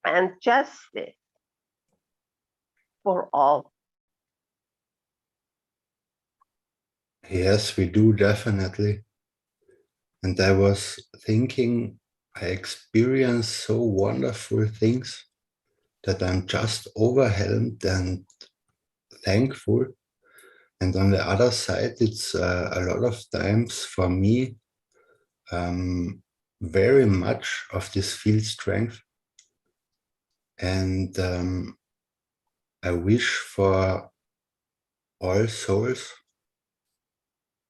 and justice for all. Yes, we do definitely. And I was thinking, I experienced so wonderful things that I'm just overwhelmed and thankful. And on the other side, it's a lot of times for me, very much of this field strength. And I wish for all souls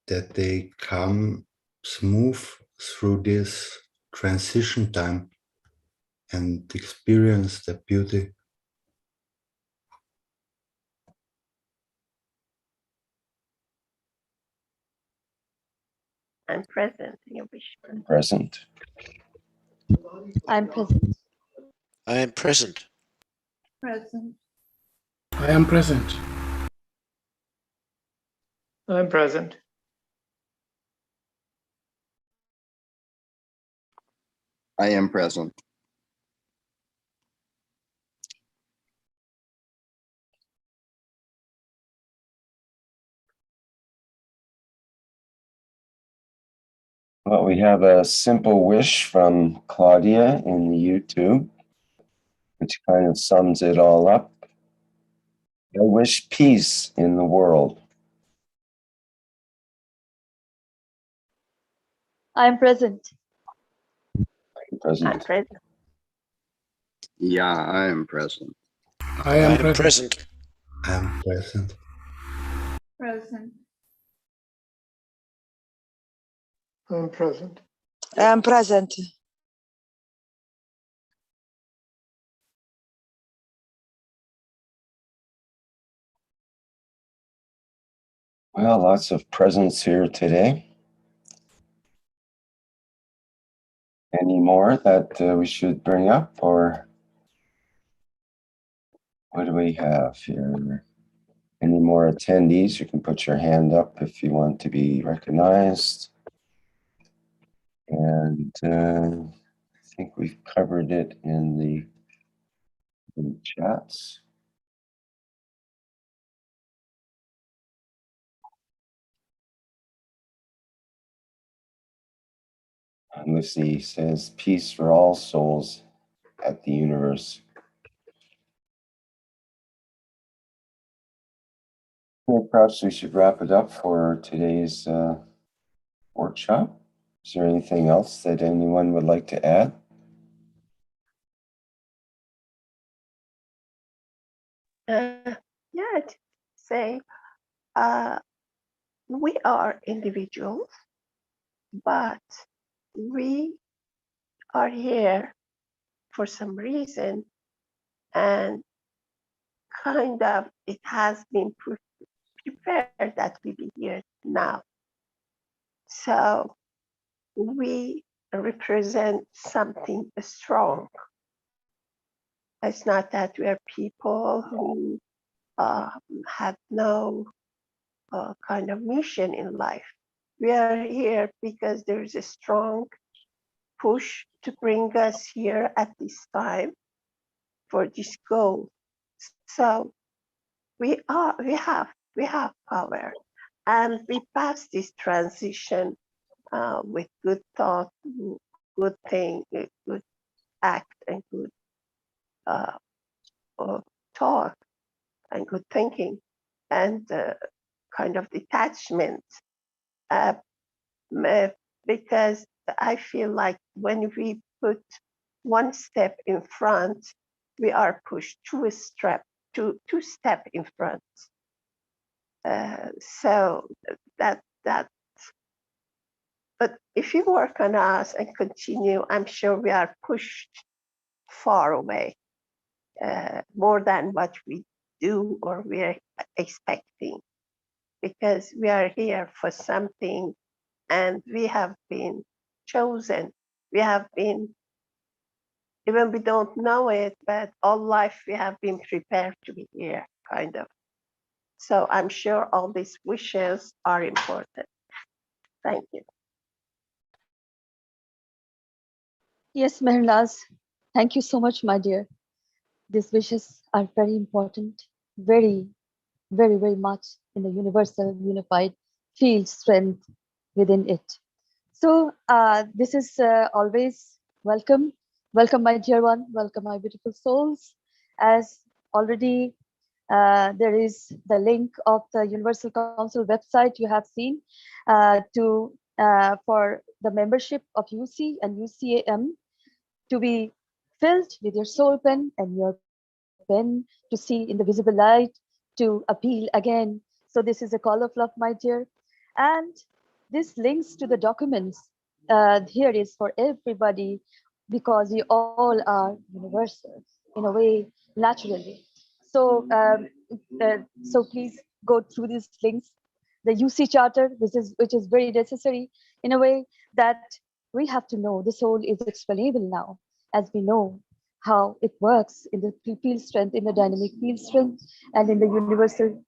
that they come smooth through this transition time and experience the beauty. I'm present. You wish. I'm present. I'm present. I am present. Present. I am present. I'm present. I am present. Well, we have a simple wish from Claudia in the YouTube, which kind of sums it all up. I wish peace in the world. I'm present. I'm present. I'm present. Yeah, I am present. I am present. I'm present. Present. I'm present. I'm present. Well, lots of presents here today. Any more that we should bring up, or what do we have here? Any more attendees? You can put your hand up if you want to be recognized. And I think we've covered it in the chats. And Lucy says, peace for all souls at the universe. Well, perhaps we should wrap it up for today's workshop. Is there anything else that anyone would like to add? Yeah, to say we are individuals, but we are here for some reason, and kind of it has been prepared that we be here now. So we represent something strong. It's not that we are people who had no kind of mission in life. We are here because there is a strong push to bring us here at this time for this goal. So we have power, and we pass this transition with good thought, good thing, good act, and good talk, and good thinking, and kind of detachment. Because I feel like when we put one step in front, we are pushed two step in front. So that. But if you work on us and continue, I'm sure we are pushed far away, more than what we do or we're expecting, because we are here for something, and we have been chosen. We have been, even we don't know it, but all life we have been prepared to be here, kind of. So I'm sure all these wishes are important. Thank you. Yes, Mehrnaz, thank you so much, my dear. These wishes are very important, very, very, very much in the universal, unified field strength within it. So this is always welcome. Welcome, my dear one. Welcome, my beautiful souls. As already there is the link of the Universal Council website you have seen for the membership of UC and UCAM to be filled with your soul pen and your pen to see in the visible light, to appeal again. So this is a call of love, my dear. And this links to the documents. Here is for everybody, because we all are universal in a way, naturally. So, so please go through these links. The UC charter, which is very necessary in a way that we have to know the soul is explainable now, as we know how it works in the field strength, in the dynamic field strength, and in the universal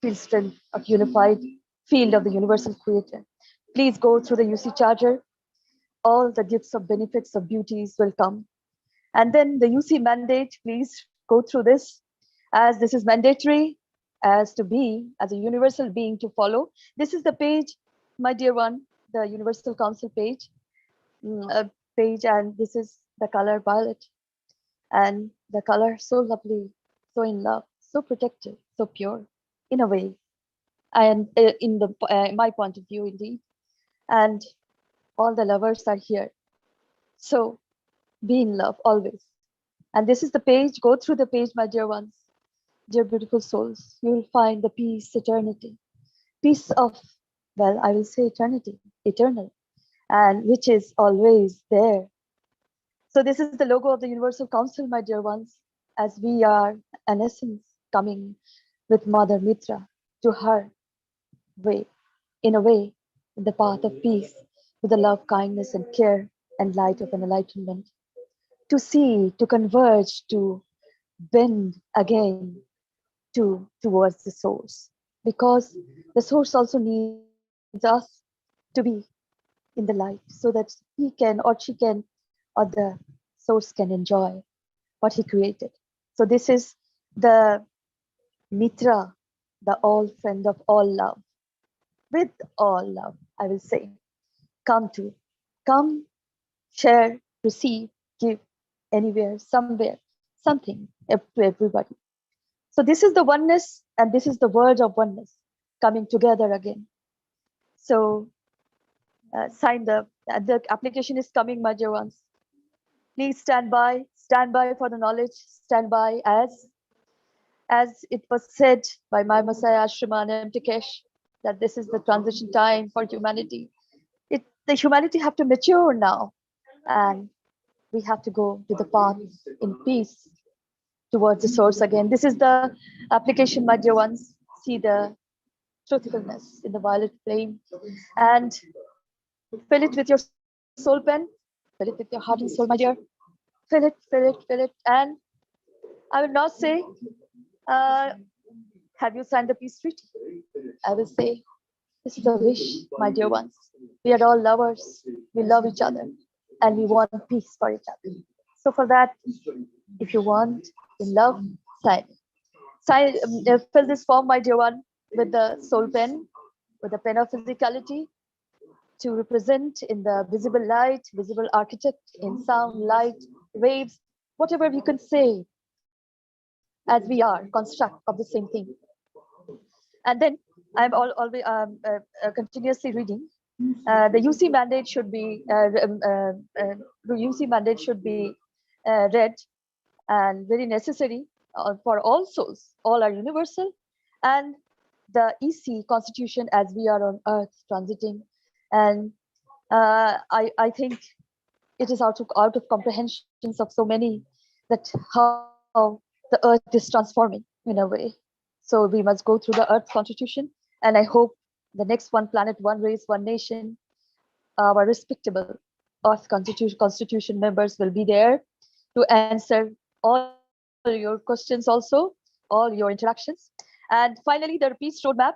field strength of unified field of the universal creator. Please go through the UC charter. All the gifts of benefits of beauties will come. And then the UC mandate, please go through this, as this is mandatory as to be, as a universal being to follow. This is the page, my dear one, the Universal Council page, and this is the color violet. And the color so lovely, so in love, so protective, so pure, in a way, and in my point of view, indeed. And all the lovers are here. So be in love always. And this is the page. Go through the page, my dear ones, dear beautiful souls. You will find the peace, eternity, peace of, well, I will say eternity, eternal, and which is always there. So this is the logo of the Universal Council, my dear ones, as we are an essence coming with Mother Mitra to her way, in a way, in the path of peace, with the love, kindness, and care and light of an enlightenment. To see, to converge, to bend again towards the source, because the source also needs us to be in the light, so that he can, or she can, or the source can enjoy what he created. So this is the Mitra, the all friend of all love, with all love, I will say. Come, share, receive, give, anywhere, somewhere, something to everybody. So this is the oneness, and this is the word of oneness coming together again. So sign the application is coming, my dear ones. Please stand by for the knowledge, stand by as it was said by my Messiah Ashraman AM Keshe, that this is the transition time for humanity. The humanity have to mature now, and we have to go to the path in peace towards the source again. This is the application, my dear ones. See the truthfulness in the violet flame and fill it with your soul pen, fill it with your heart and soul, my dear. Fill it, fill it, fill it. And I will not say, have you signed the peace treaty? I will say, this is a wish, my dear ones. We are all lovers. We love each other and we want peace for each other. So for that, if you want in love, sign. Sign, fill this form, my dear one, with the soul pen, with the pen of physicality, to represent in the visible light, visible architect, in sound, light, waves, whatever you can say, as we are construct of the same thing. And then I'm always continuously reading. The UC mandate should be read and very necessary for all souls. All are universal, and the EC Constitution as we are on Earth transiting, and I think it is out of comprehensions of so many that how the Earth is transforming in a way. So we must go through the Earth Constitution, and I hope the next one planet, one race, one nation, our respectable Earth Constitution members will be there to answer all your questions, also all your interactions. And finally, the peace roadmap,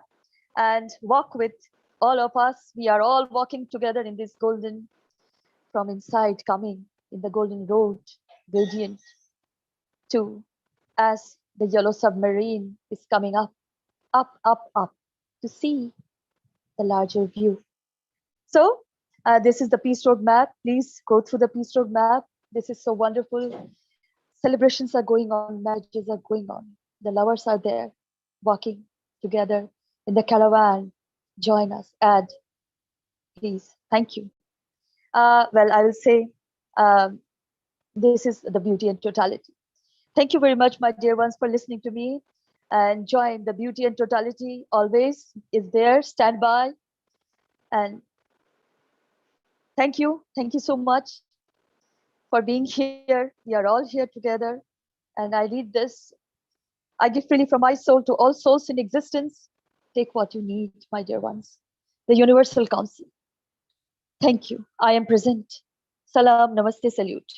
and walk with all of us. We are all walking together in this golden, from inside coming in the golden road, radiant to, as the yellow submarine is coming up, up, up, up, to see the larger view. So this is the peace roadmap. Please go through the peace roadmap. This is so wonderful. Celebrations are going on, marriages are going on. The lovers are there, walking together in the caravan. Join us, add, please. Thank you. Well, I will say this is the beauty and totality. Thank you very much, my dear ones, for listening to me. And join the beauty and totality always is there, stand by. And thank you so much for being here. We are all here together. And I read this. I give freely from my soul to all souls in existence. Take what you need, my dear ones. The Universal Council. Thank you. I am present. Salam, namaste, salute.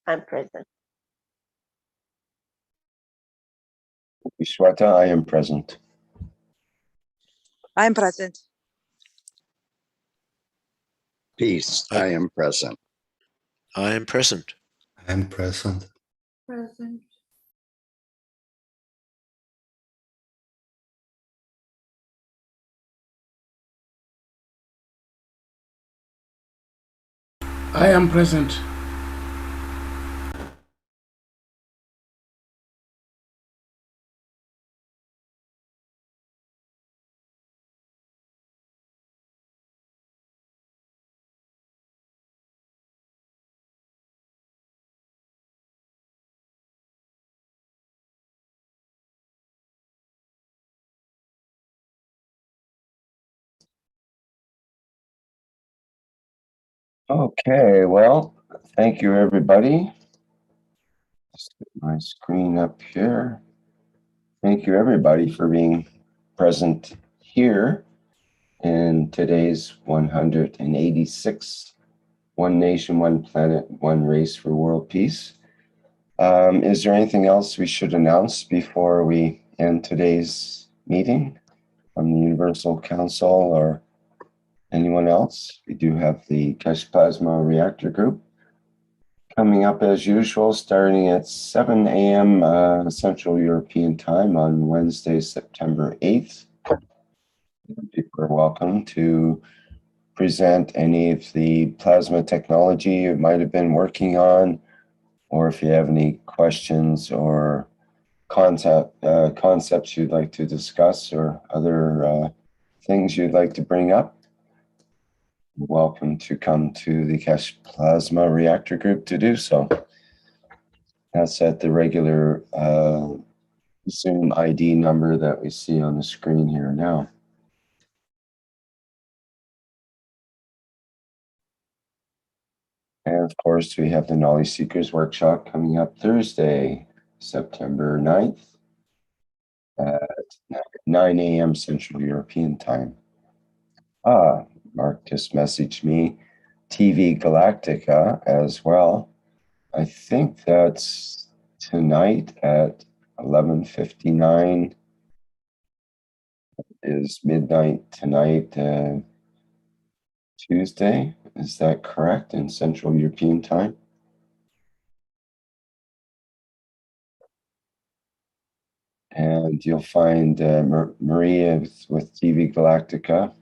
I'm present. Vishwata, I am present. I am present. Peace, I am present. I am present. I am present. Present. I am present. Okay, well, thank you, everybody. Just get my screen up here. Thank you, everybody, for being present here in today's 186 One Nation, One Planet, One Race for World Peace. Is there anything else we should announce before we end today's meeting from the Universal Council or anyone else? We do have the Keshe Plasma Reactor Group coming up as usual, starting at 7 a.m. Central European Time on Wednesday, September 8th. People are welcome to present any of the plasma technology you might have been working on, or if you have any questions or concepts you'd like to discuss or other things you'd like to bring up. Welcome to come to the Keshe Plasma Reactor Group to do so. That's at the regular Zoom ID number that we see on the screen here now. And of course, we have the Knowledge Seekers Workshop coming up Thursday, September 9th at 9 a.m. Central European Time. Mark just messaged me TV Galactica as well. I think that's tonight at 11:59 is midnight tonight, Tuesday. Is that correct in Central European Time? And you'll find Maria with TV Galactica,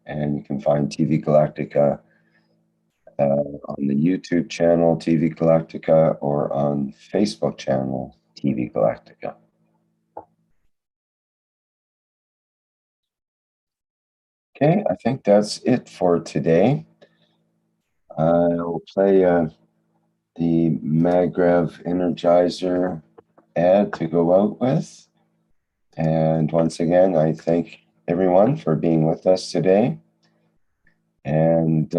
and you can find TV Galactica on the YouTube channel TV Galactica or on Facebook channel TV Galactica. Okay, I think that's it for today. I'll play the Magrev Energizer ad to go out with. And once again, I thank everyone for being with us today. And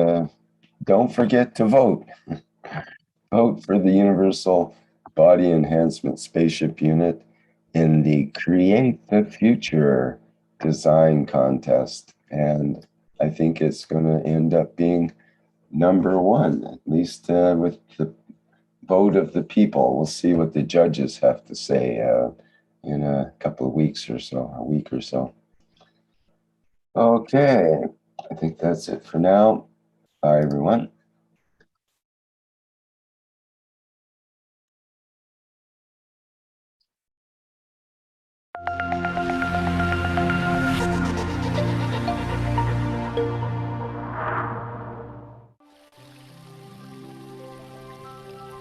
don't forget to vote. Vote for the Universal Body Enhancement Spaceship Unit in the Create the Future Design Contest. And I think it's going to end up being #1, at least with the vote of the people. We'll see what the judges have to say in a couple of weeks or so, a week or so. Okay, I think that's it for now. Bye, everyone.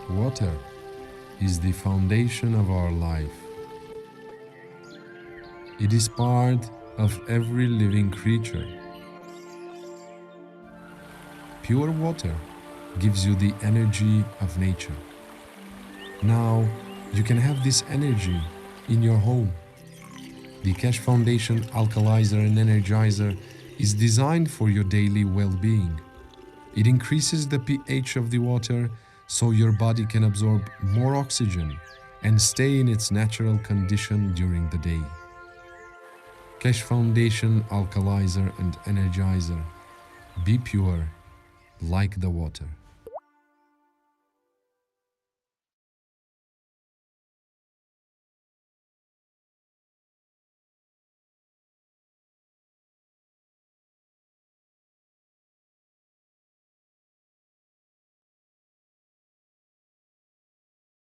Water is the foundation of our life. It is part of every living creature. Pure water gives you the energy of nature. Now you can have this energy in your home. The Keshe Foundation Alkalizer and Energizer is designed for your daily well-being. It increases the pH of the water so your body can absorb more oxygen and stay in its natural condition during the day. Keshe Foundation Alkalizer and Energizer. Be pure like the water.